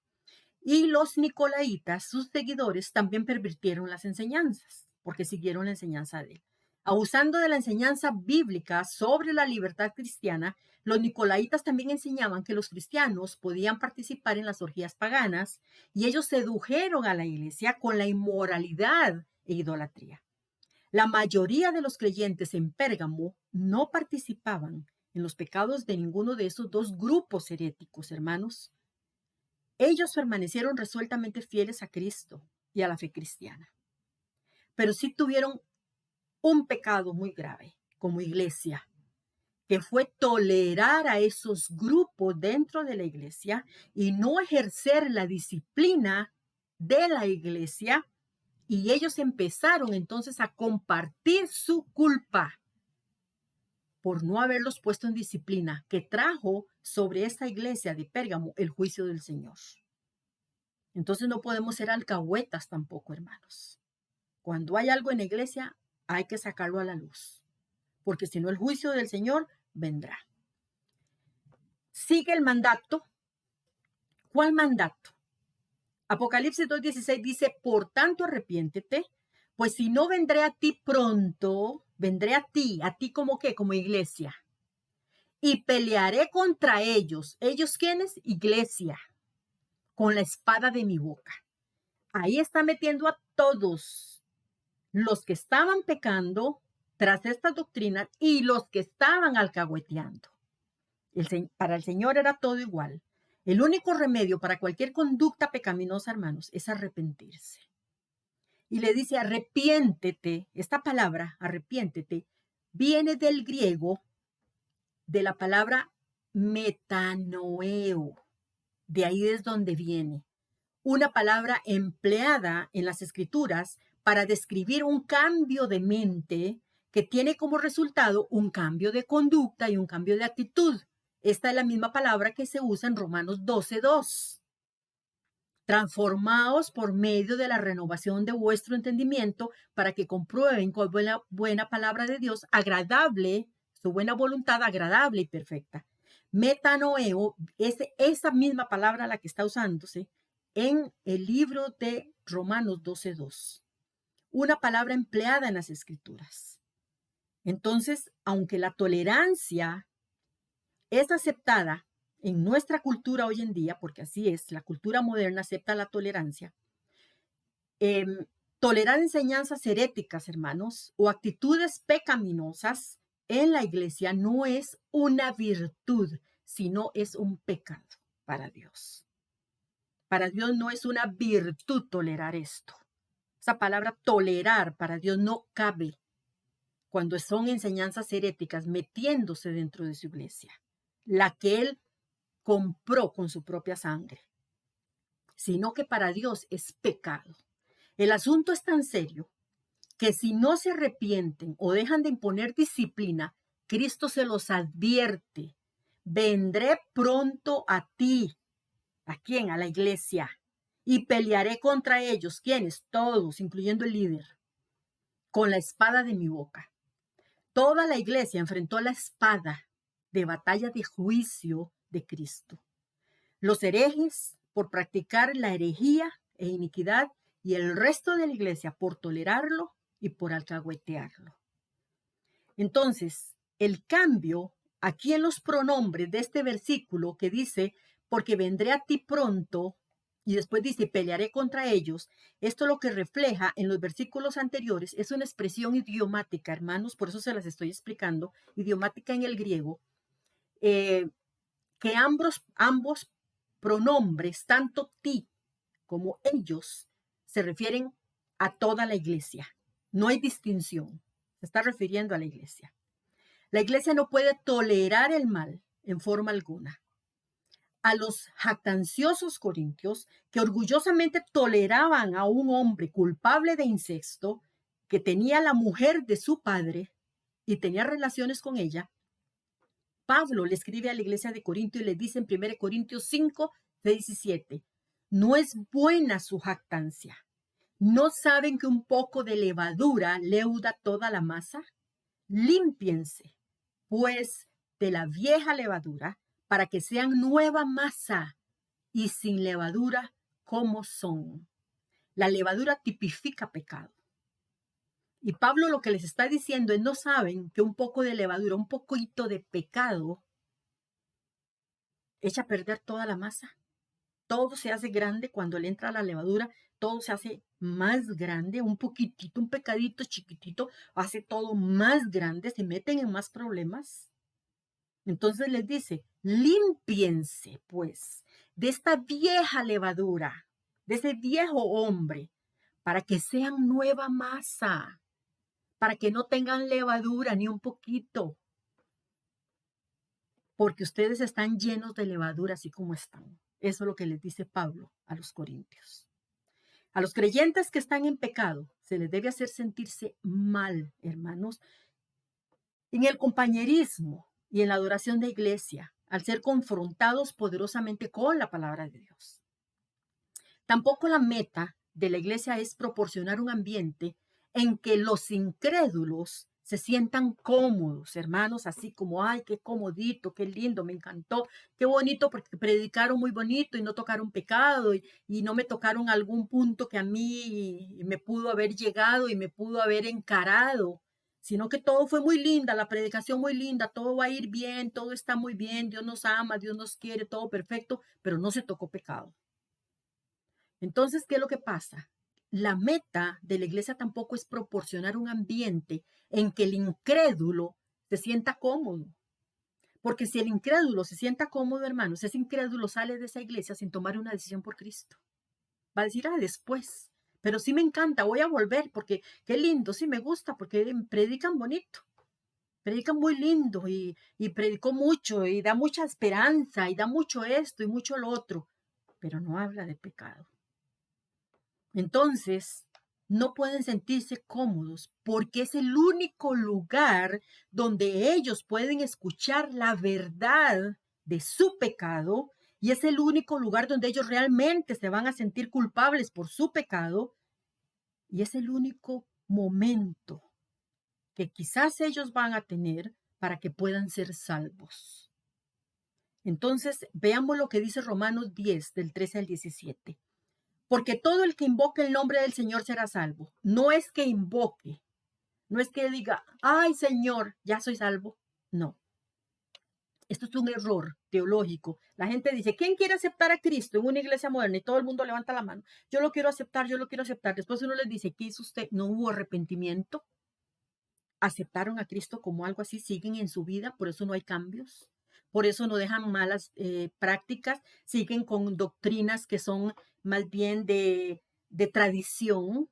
[SPEAKER 1] Y los nicolaitas, sus seguidores, también pervirtieron las enseñanzas, porque siguieron la enseñanza de él. Abusando de la enseñanza bíblica sobre la libertad cristiana, los nicolaitas también enseñaban que los cristianos podían participar en las orgías paganas y ellos sedujeron a la iglesia con la inmoralidad e idolatría. La mayoría de los creyentes en Pérgamo no participaban en los pecados de ninguno de esos dos grupos heréticos, hermanos. Ellos permanecieron resueltamente fieles a Cristo y a la fe cristiana, pero sí tuvieron un pecado muy grave como iglesia, que fue tolerar a esos grupos dentro de la iglesia y no ejercer la disciplina de la iglesia. Y ellos empezaron entonces a compartir su culpa por no haberlos puesto en disciplina, que trajo sobre esta iglesia de Pérgamo el juicio del Señor. Entonces no podemos ser alcahuetas tampoco, hermanos. Cuando hay algo en la iglesia, hay que sacarlo a la luz, porque si no el juicio del Señor vendrá. Sigue el mandato. ¿Cuál mandato? Apocalipsis 2:16 dice, por tanto arrepiéntete, pues si no vendré a ti pronto, vendré a ti como qué, como iglesia, y pelearé contra ellos. ¿Ellos quiénes? Iglesia, con la espada de mi boca. Ahí está metiendo a todos los que estaban pecando tras esta doctrina y los que estaban alcahueteando. Para el Señor era todo igual. El único remedio para cualquier conducta pecaminosa, hermanos, es arrepentirse. Y le dice, arrepiéntete. Esta palabra, arrepiéntete, viene del griego, de la palabra metanoeo. De ahí es donde viene. Una palabra empleada en las Escrituras para describir un cambio de mente que tiene como resultado un cambio de conducta y un cambio de actitud. Esta es la misma palabra que se usa en Romanos 12:2. Transformaos por medio de la renovación de vuestro entendimiento para que comprueben cuál es la buena palabra de Dios, agradable, su buena voluntad agradable y perfecta. Metanoeo es esa misma palabra la que está usándose en el libro de Romanos 12:2. Una palabra empleada en las Escrituras. Entonces, aunque la tolerancia es aceptada en nuestra cultura hoy en día, porque así es, la cultura moderna acepta la tolerancia, tolerar enseñanzas heréticas, hermanos, o actitudes pecaminosas en la iglesia no es una virtud, sino es un pecado para Dios. Para Dios no es una virtud tolerar esto. Esa palabra tolerar para Dios no cabe cuando son enseñanzas heréticas metiéndose dentro de su iglesia, la que Él compró con su propia sangre, sino que para Dios es pecado. El asunto es tan serio que si no se arrepienten o dejan de imponer disciplina, Cristo se los advierte. Vendré pronto a ti. ¿A quién? A la iglesia. Y pelearé contra ellos. ¿Quiénes? Todos, incluyendo el líder, con la espada de mi boca. Toda la iglesia enfrentó la espada de batalla de juicio de Cristo. Los herejes por practicar la herejía e iniquidad y el resto de la iglesia por tolerarlo y por alcahuetearlo. Entonces, el cambio aquí en los pronombres de este versículo que dice, porque vendré a ti pronto, y después dice, pelearé contra ellos, esto lo que refleja en los versículos anteriores es una expresión idiomática, hermanos, por eso se las estoy explicando, idiomática en el griego, que ambos pronombres, tanto ti como ellos, se refieren a toda la iglesia. No hay distinción. Se está refiriendo a la iglesia. La iglesia no puede tolerar el mal en forma alguna. A los jactanciosos corintios que orgullosamente toleraban a un hombre culpable de incesto, que tenía la mujer de su padre y tenía relaciones con ella, Pablo le escribe a la iglesia de Corinto y le dice en 1 Corintios 5, 6 y 7, no es buena su jactancia. ¿No saben que un poco de levadura leuda toda la masa? Límpiense, pues, de la vieja levadura, para que sean nueva masa y sin levadura como son. La levadura tipifica pecado. Y Pablo lo que les está diciendo es, no saben que un poco de levadura, un poquito de pecado, echa a perder toda la masa. Todo se hace grande cuando le entra la levadura, todo se hace más grande, un poquitito, un pecadito chiquitito, hace todo más grande, se meten en más problemas. Entonces les dice, límpiense pues de esta vieja levadura, de ese viejo hombre, para que sean nueva masa, para que no tengan levadura ni un poquito, porque ustedes están llenos de levadura así como están. Eso es lo que les dice Pablo a los corintios. A los creyentes que están en pecado se les debe hacer sentirse mal, hermanos, en el compañerismo y en la adoración de iglesia, al ser confrontados poderosamente con la palabra de Dios. Tampoco la meta de la iglesia es proporcionar un ambiente en que los incrédulos se sientan cómodos, hermanos, así como, ay, qué comodito, qué lindo, me encantó, qué bonito, porque predicaron muy bonito y no tocaron pecado y no me tocaron algún punto que a mí me pudo haber llegado y me pudo haber encarado, sino que todo fue muy linda, la predicación muy linda, todo va a ir bien, todo está muy bien, Dios nos ama, Dios nos quiere, todo perfecto, pero no se tocó pecado. Entonces, ¿qué es lo que pasa? La meta de la iglesia tampoco es proporcionar un ambiente en que el incrédulo se sienta cómodo. Porque si el incrédulo se sienta cómodo, hermanos, ese incrédulo sale de esa iglesia sin tomar una decisión por Cristo. Va a decir, después, pero sí me encanta, voy a volver porque qué lindo, sí me gusta porque predican bonito, predican muy lindo y predicó mucho y da mucha esperanza y da mucho esto y mucho lo otro, pero no habla de pecado. Entonces, no pueden sentirse cómodos porque es el único lugar donde ellos pueden escuchar la verdad de su pecado y es el único lugar donde ellos realmente se van a sentir culpables por su pecado y es el único momento que quizás ellos van a tener para que puedan ser salvos. Entonces, veamos lo que dice Romanos 10, del 13 al 17. Porque todo el que invoque el nombre del Señor será salvo. No es que invoque, no es que diga, ay Señor, ya soy salvo. No, esto es un error teológico. La gente dice, ¿quién quiere aceptar a Cristo en una iglesia moderna? Y todo el mundo levanta la mano. Yo lo quiero aceptar, yo lo quiero aceptar. Después uno les dice, ¿qué hizo usted? No hubo arrepentimiento. Aceptaron a Cristo como algo así, siguen en su vida, por eso no hay cambios. Por eso no dejan malas prácticas, siguen con doctrinas que son más bien de tradición,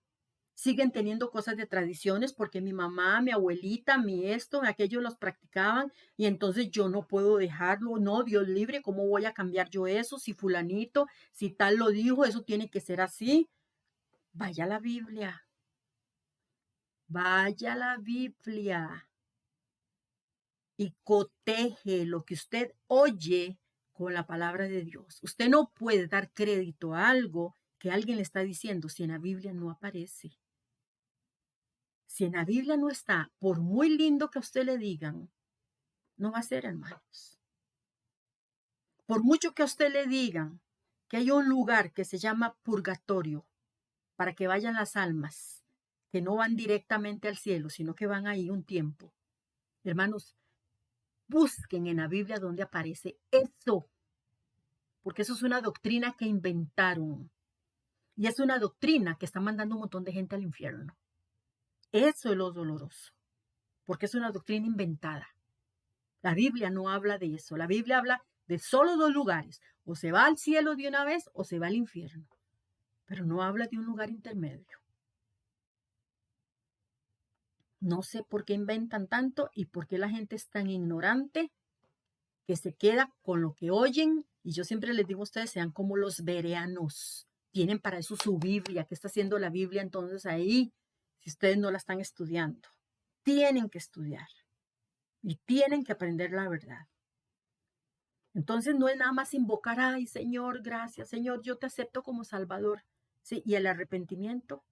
[SPEAKER 1] siguen teniendo cosas de tradiciones porque mi mamá, mi abuelita, mi esto, aquello los practicaban y entonces yo no puedo dejarlo, no, Dios libre, ¿cómo voy a cambiar yo eso? Si fulanito, si tal lo dijo, eso tiene que ser así. Vaya a la Biblia, vaya a la Biblia. y coteje lo que usted oye con la palabra de Dios. Usted no puede dar crédito a algo que alguien le está diciendo si en la Biblia no aparece. Si en la Biblia no está, por muy lindo que a usted le digan, no va a ser, hermanos. Por mucho que a usted le digan que hay un lugar que se llama purgatorio para que vayan las almas que no van directamente al cielo, sino que van ahí un tiempo. Hermanos, busquen en la Biblia donde aparece eso, porque eso es una doctrina que inventaron y es una doctrina que está mandando un montón de gente al infierno. Eso es lo doloroso, porque es una doctrina inventada. La Biblia no habla de eso. La Biblia habla de solo dos lugares. O se va al cielo de una vez o se va al infierno. Pero no habla de un lugar intermedio. No sé por qué inventan tanto y por qué la gente es tan ignorante que se queda con lo que oyen. Y yo siempre les digo a ustedes, sean como los bereanos. Tienen para eso su Biblia. ¿Qué está haciendo la Biblia entonces ahí? Si ustedes no la están estudiando. Tienen que estudiar. Y tienen que aprender la verdad. Entonces no es nada más invocar, ay Señor, gracias, Señor, yo te acepto como Salvador. Sí, y el arrepentimiento,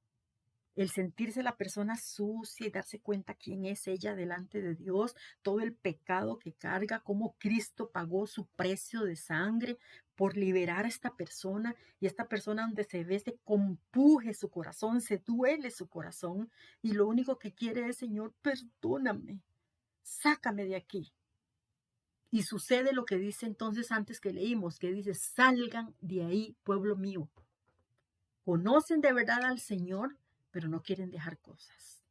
[SPEAKER 1] el sentirse la persona sucia y darse cuenta quién es ella delante de Dios, todo el pecado que carga, cómo Cristo pagó su precio de sangre por liberar a esta persona, y esta persona donde se ve se compuje su corazón, se duele su corazón, y lo único que quiere es, Señor, perdóname, sácame de aquí. Y sucede lo que dice entonces antes que leímos, que dice, salgan de ahí, pueblo mío. Conocen de verdad al Señor, pero no quieren dejar cosas.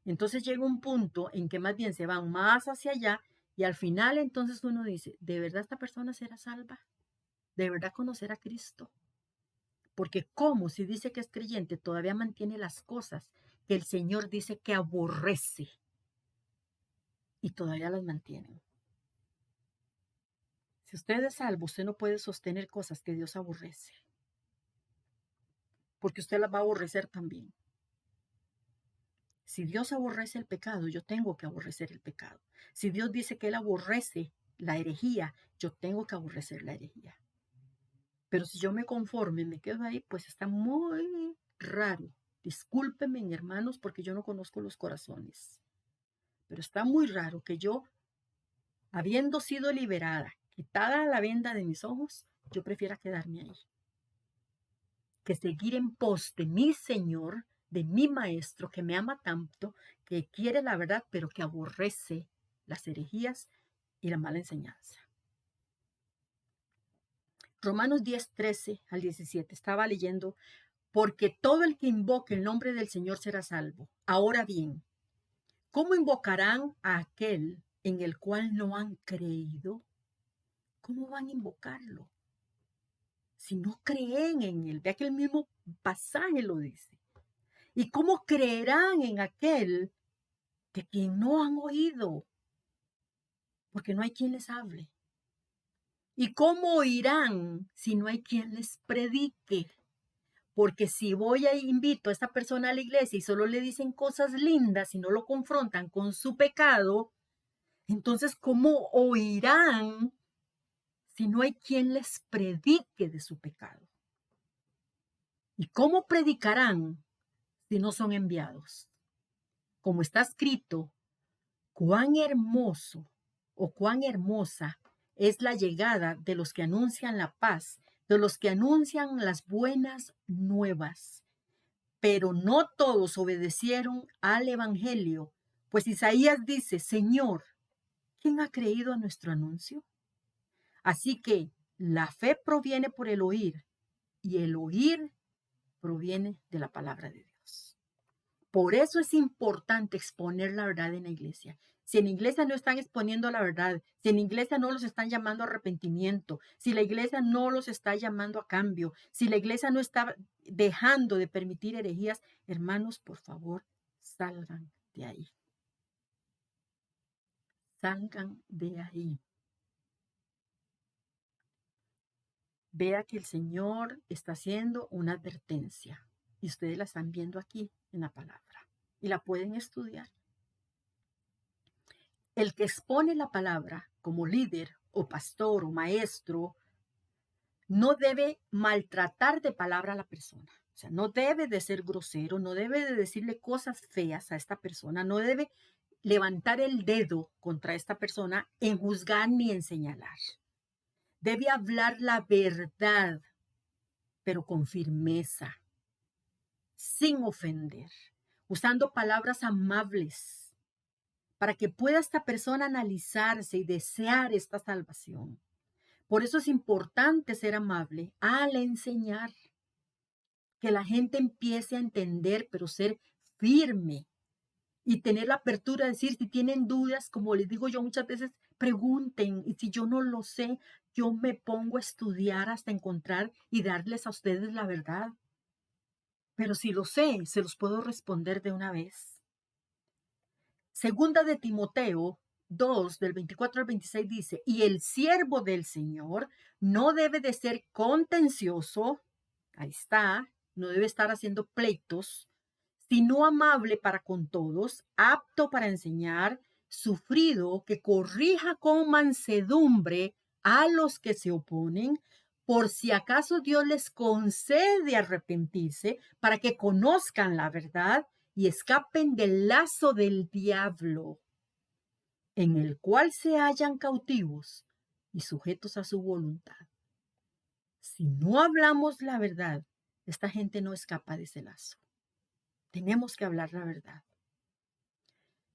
[SPEAKER 1] Entonces llega un punto en que más bien se van más hacia allá y al final entonces uno dice, ¿de verdad esta persona será salva? ¿De verdad conocerá a Cristo? Porque como si dice que es creyente, todavía mantiene las cosas que el Señor dice que aborrece y todavía las mantiene. Si usted es salvo, usted no puede sostener cosas que Dios aborrece, porque usted las va a aborrecer también. Si Dios aborrece el pecado, yo tengo que aborrecer el pecado. Si Dios dice que Él aborrece la herejía, yo tengo que aborrecer la herejía. Pero si yo me conforme, me quedo ahí, pues está muy raro. Discúlpenme, hermanos, porque yo no conozco los corazones. Pero está muy raro que yo, habiendo sido liberada, quitada la venda de mis ojos, yo prefiera quedarme ahí. Que seguir en pos de mi Señor, de mi Maestro, que me ama tanto, que quiere la verdad, pero que aborrece las herejías y la mala enseñanza. Romanos 10, 13 al 17. Estaba leyendo, porque todo el que invoque el nombre del Señor será salvo. Ahora bien, ¿cómo invocarán a aquel en el cual no han creído? ¿Cómo van a invocarlo? Si no creen en él, vea que el mismo pasaje lo dice. ¿Y cómo creerán en aquel de quien no han oído? Porque no hay quien les hable. ¿Y cómo oirán si no hay quien les predique? Porque si voy e invito a esta persona a la iglesia y solo le dicen cosas lindas y no lo confrontan con su pecado, entonces ¿cómo oirán si no hay quien les predique de su pecado? ¿Y cómo predicarán si no son enviados? Como está escrito, cuán hermoso o cuán hermosa es la llegada de los que anuncian la paz, de los que anuncian las buenas nuevas. Pero no todos obedecieron al Evangelio, pues Isaías dice, Señor, ¿quién ha creído a nuestro anuncio? Así que la fe proviene por el oír y el oír proviene de la palabra de Dios. Por eso es importante exponer la verdad en la iglesia. Si en la iglesia no están exponiendo la verdad, si en la iglesia no los están llamando a arrepentimiento, si la iglesia no los está llamando a cambio, si la iglesia no está dejando de permitir herejías, hermanos, por favor, salgan de ahí. Salgan de ahí. Vea que el Señor está haciendo una advertencia y ustedes la están viendo aquí en la palabra y la pueden estudiar. El que expone la palabra como líder o pastor o maestro no debe maltratar de palabra a la persona. O sea, no debe de ser grosero, no debe de decirle cosas feas a esta persona, no debe levantar el dedo contra esta persona en juzgar ni en señalar. Debe hablar la verdad, pero con firmeza, sin ofender, usando palabras amables, para que pueda esta persona analizarse y desear esta salvación. Por eso es importante ser amable al enseñar, que la gente empiece a entender, pero ser firme y tener la apertura de decir, si tienen dudas, como les digo yo muchas veces, pregunten, y si yo no lo sé, yo me pongo a estudiar hasta encontrar y darles a ustedes la verdad. Pero si lo sé, se los puedo responder de una vez. Segunda de Timoteo 2, del 24 al 26 dice, y el siervo del Señor no debe de ser contencioso, ahí está, no debe estar haciendo pleitos, sino amable para con todos, apto para enseñar, sufrido, que corrija con mansedumbre a los que se oponen, por si acaso Dios les concede arrepentirse, para que conozcan la verdad y escapen del lazo del diablo, en el cual se hallan cautivos y sujetos a su voluntad. Si no hablamos la verdad, esta gente no escapa de ese lazo. Tenemos que hablar la verdad.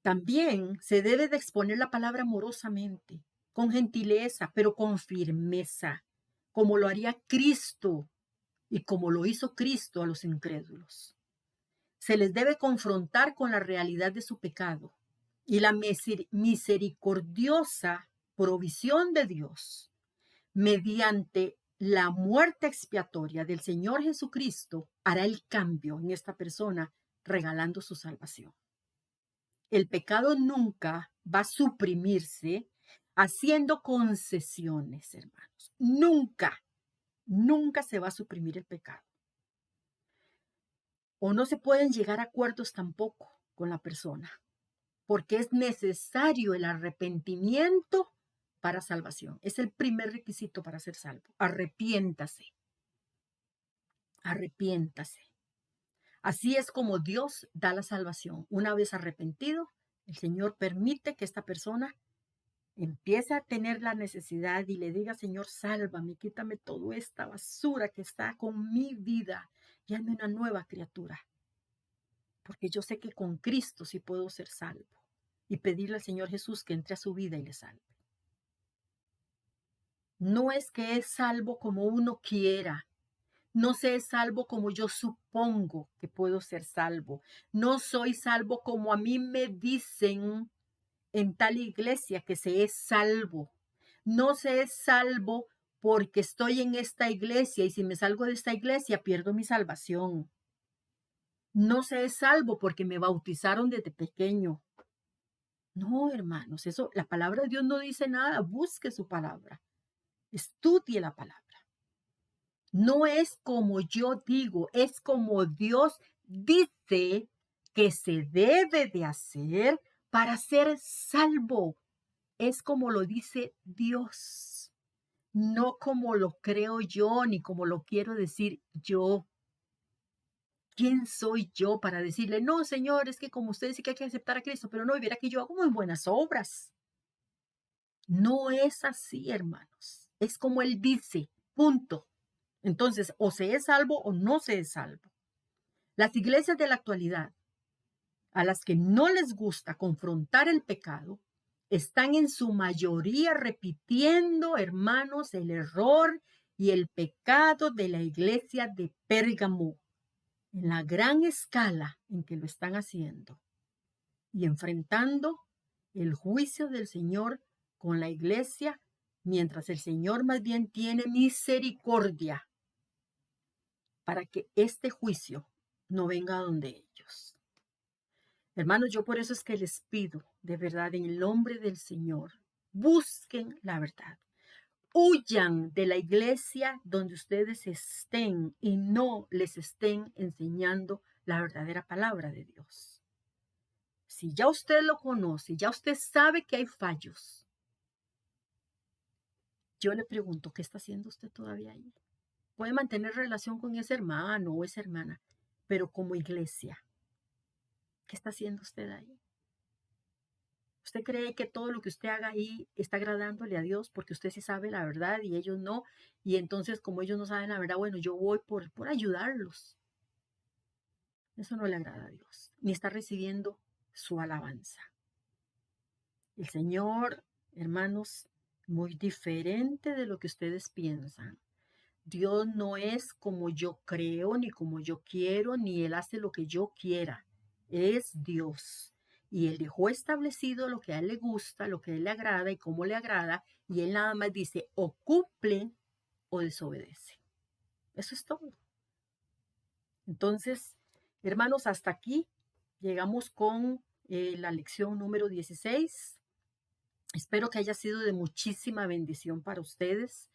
[SPEAKER 1] También se debe de exponer la palabra amorosamente, con gentileza, pero con firmeza, como lo haría Cristo y como lo hizo Cristo a los incrédulos. Se les debe confrontar con la realidad de su pecado y la misericordiosa provisión de Dios mediante la muerte expiatoria del Señor Jesucristo hará el cambio en esta persona, regalando su salvación. El pecado nunca va a suprimirse haciendo concesiones, hermanos. Nunca, nunca se va a suprimir el pecado. O no se pueden llegar a acuerdos tampoco con la persona, porque es necesario el arrepentimiento para salvación. Es el primer requisito para ser salvo. Arrepiéntase. Arrepiéntase. Así es como Dios da la salvación. Una vez arrepentido, el Señor permite que esta persona empiece a tener la necesidad y le diga, Señor, sálvame, quítame toda esta basura que está con mi vida y hazme una nueva criatura. Porque yo sé que con Cristo sí puedo ser salvo. Y pedirle al Señor Jesús que entre a su vida y le salve. No es que es salvo como uno quiera. No se es salvo como yo supongo que puedo ser salvo. No soy salvo como a mí me dicen en tal iglesia que se es salvo. No se es salvo porque estoy en esta iglesia y si me salgo de esta iglesia pierdo mi salvación. No se es salvo porque me bautizaron desde pequeño. No, hermanos, eso, la palabra de Dios no dice nada. Busque su palabra. Estudie la palabra. No es como yo digo, es como Dios dice que se debe de hacer para ser salvo. Es como lo dice Dios, no como lo creo yo ni como lo quiero decir yo. ¿Quién soy yo para decirle, no, Señor, es que como usted dice que hay que aceptar a Cristo, pero no, y verá que yo hago muy buenas obras? No es así, hermanos. Es como Él dice, punto. Entonces, o se es salvo o no se es salvo. Las iglesias de la actualidad, a las que no les gusta confrontar el pecado, están en su mayoría repitiendo, hermanos, el error y el pecado de la iglesia de Pérgamo, en la gran escala en que lo están haciendo y enfrentando el juicio del Señor con la iglesia, mientras el Señor más bien tiene misericordia para que este juicio no venga a donde ellos. Hermanos, yo por eso es que les pido, de verdad, en el nombre del Señor, busquen la verdad. Huyan de la iglesia donde ustedes estén y no les estén enseñando la verdadera palabra de Dios. Si ya usted lo conoce, ya usted sabe que hay fallos, yo le pregunto, ¿qué está haciendo usted todavía ahí? Puede mantener relación con ese hermano o esa hermana, pero como iglesia, ¿qué está haciendo usted ahí? ¿Usted cree que todo lo que usted haga ahí está agradándole a Dios porque usted sí sabe la verdad y ellos no? Y entonces, como ellos no saben la verdad, bueno, yo voy por ayudarlos. Eso no le agrada a Dios, ni está recibiendo su alabanza. El Señor, hermanos, muy diferente de lo que ustedes piensan. Dios no es como yo creo, ni como yo quiero, ni Él hace lo que yo quiera. Es Dios. Y Él dejó establecido lo que a Él le gusta, lo que a Él le agrada y cómo le agrada. Y Él nada más dice o cumple o desobedece. Eso es todo. Entonces, hermanos, hasta aquí llegamos con la lección número 16. Espero que haya sido de muchísima bendición para ustedes.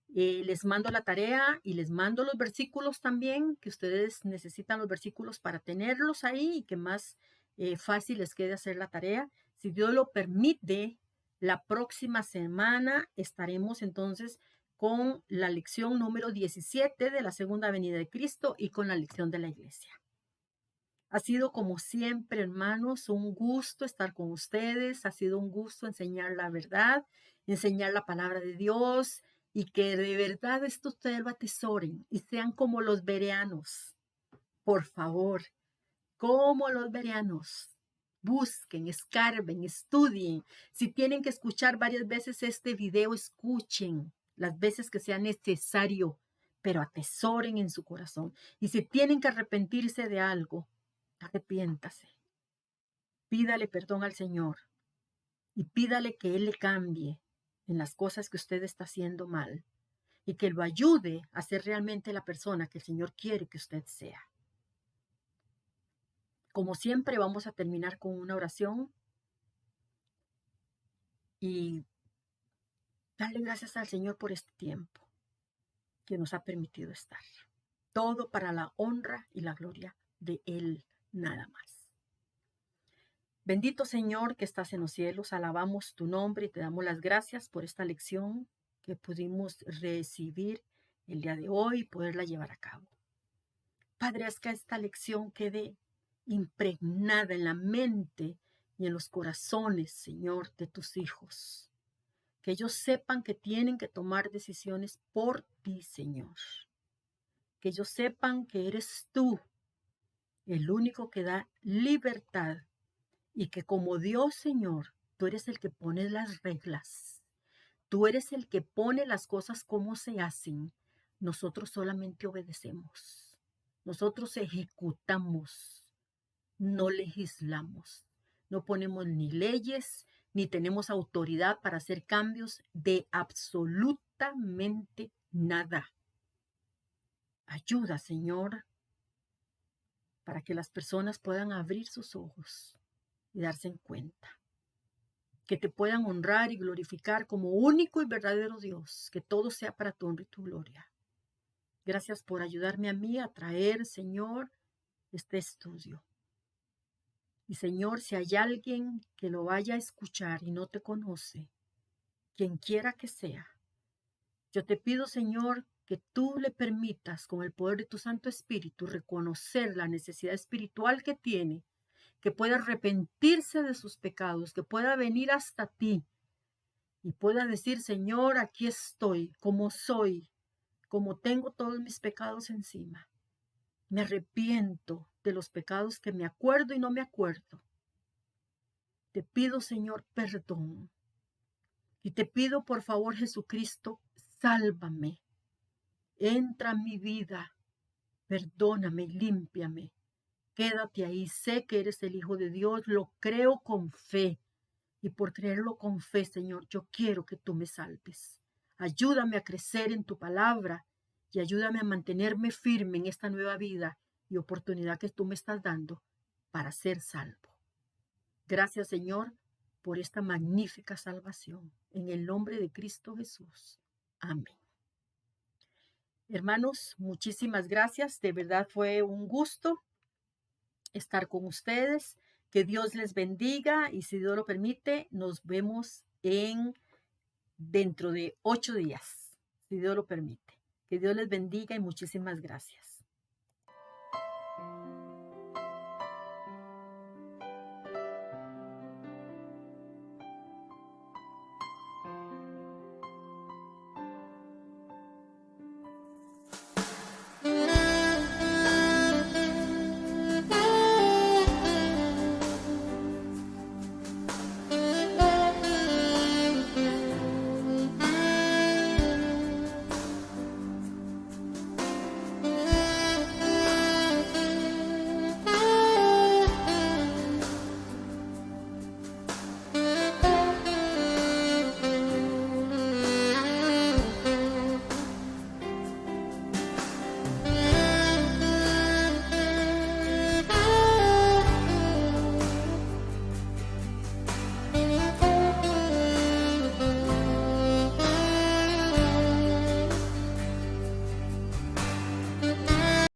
[SPEAKER 1] Les mando la tarea y les mando los versículos también, que ustedes necesitan los versículos para tenerlos ahí y que más fácil les quede hacer la tarea. Si Dios lo permite, la próxima semana estaremos entonces con la lección número 17 de la segunda venida de Cristo y con la lección de la iglesia. Ha sido como siempre, hermanos, un gusto estar con ustedes. Ha sido un gusto enseñar la verdad, enseñar la palabra de Dios y que de verdad esto ustedes lo atesoren y sean como los bereanos. Por favor, como los bereanos. Busquen, escarben, estudien. Si tienen que escuchar varias veces este video, escuchen las veces que sea necesario, pero atesoren en su corazón. Y si tienen que arrepentirse de algo, arrepiéntase, pídale perdón al Señor y pídale que Él le cambie en las cosas que usted está haciendo mal y que lo ayude a ser realmente la persona que el Señor quiere que usted sea. Como siempre, vamos a terminar con una oración y darle gracias al Señor por este tiempo que nos ha permitido estar. Todo para la honra y la gloria de Él, nada más. Bendito Señor que estás en los cielos, alabamos tu nombre y te damos las gracias por esta lección que pudimos recibir el día de hoy y poderla llevar a cabo. Padre, haz que esta lección quede impregnada en la mente y en los corazones, Señor, de tus hijos. Que ellos sepan que tienen que tomar decisiones por ti, Señor. Que ellos sepan que eres tú el único que da libertad. Y que como Dios, Señor, tú eres el que pone las reglas. Tú eres el que pone las cosas como se hacen. Nosotros solamente obedecemos. Nosotros ejecutamos, no legislamos. No ponemos ni leyes, ni tenemos autoridad para hacer cambios de absolutamente nada. Ayuda, Señor, para que las personas puedan abrir sus ojos y darse en cuenta. Que te puedan honrar y glorificar como único y verdadero Dios, que todo sea para tu honra y tu gloria. Gracias por ayudarme a mí a traer, Señor, este estudio. Y Señor, si hay alguien que lo vaya a escuchar y no te conoce, quien quiera que sea, yo te pido, Señor, que tú le permitas, con el poder de tu Santo Espíritu, reconocer la necesidad espiritual que tiene, que pueda arrepentirse de sus pecados, que pueda venir hasta ti y pueda decir, Señor, aquí estoy, como soy, como tengo todos mis pecados encima. Me arrepiento de los pecados que me acuerdo y no me acuerdo. Te pido, Señor, perdón. Y te pido, por favor, Jesucristo, sálvame. Entra en mi vida. Perdóname, límpiame. Quédate ahí. Sé que eres el Hijo de Dios. Lo creo con fe. Y por creerlo con fe, Señor, yo quiero que tú me salves. Ayúdame a crecer en tu palabra y ayúdame a mantenerme firme en esta nueva vida y oportunidad que tú me estás dando para ser salvo. Gracias, Señor, por esta magnífica salvación. En el nombre de Cristo Jesús. Amén. Hermanos, muchísimas gracias. De verdad fue un gusto estar con ustedes. Que Dios les bendiga y si Dios lo permite, nos vemos dentro de 8 días, si Dios lo permite. Que Dios les bendiga y muchísimas gracias.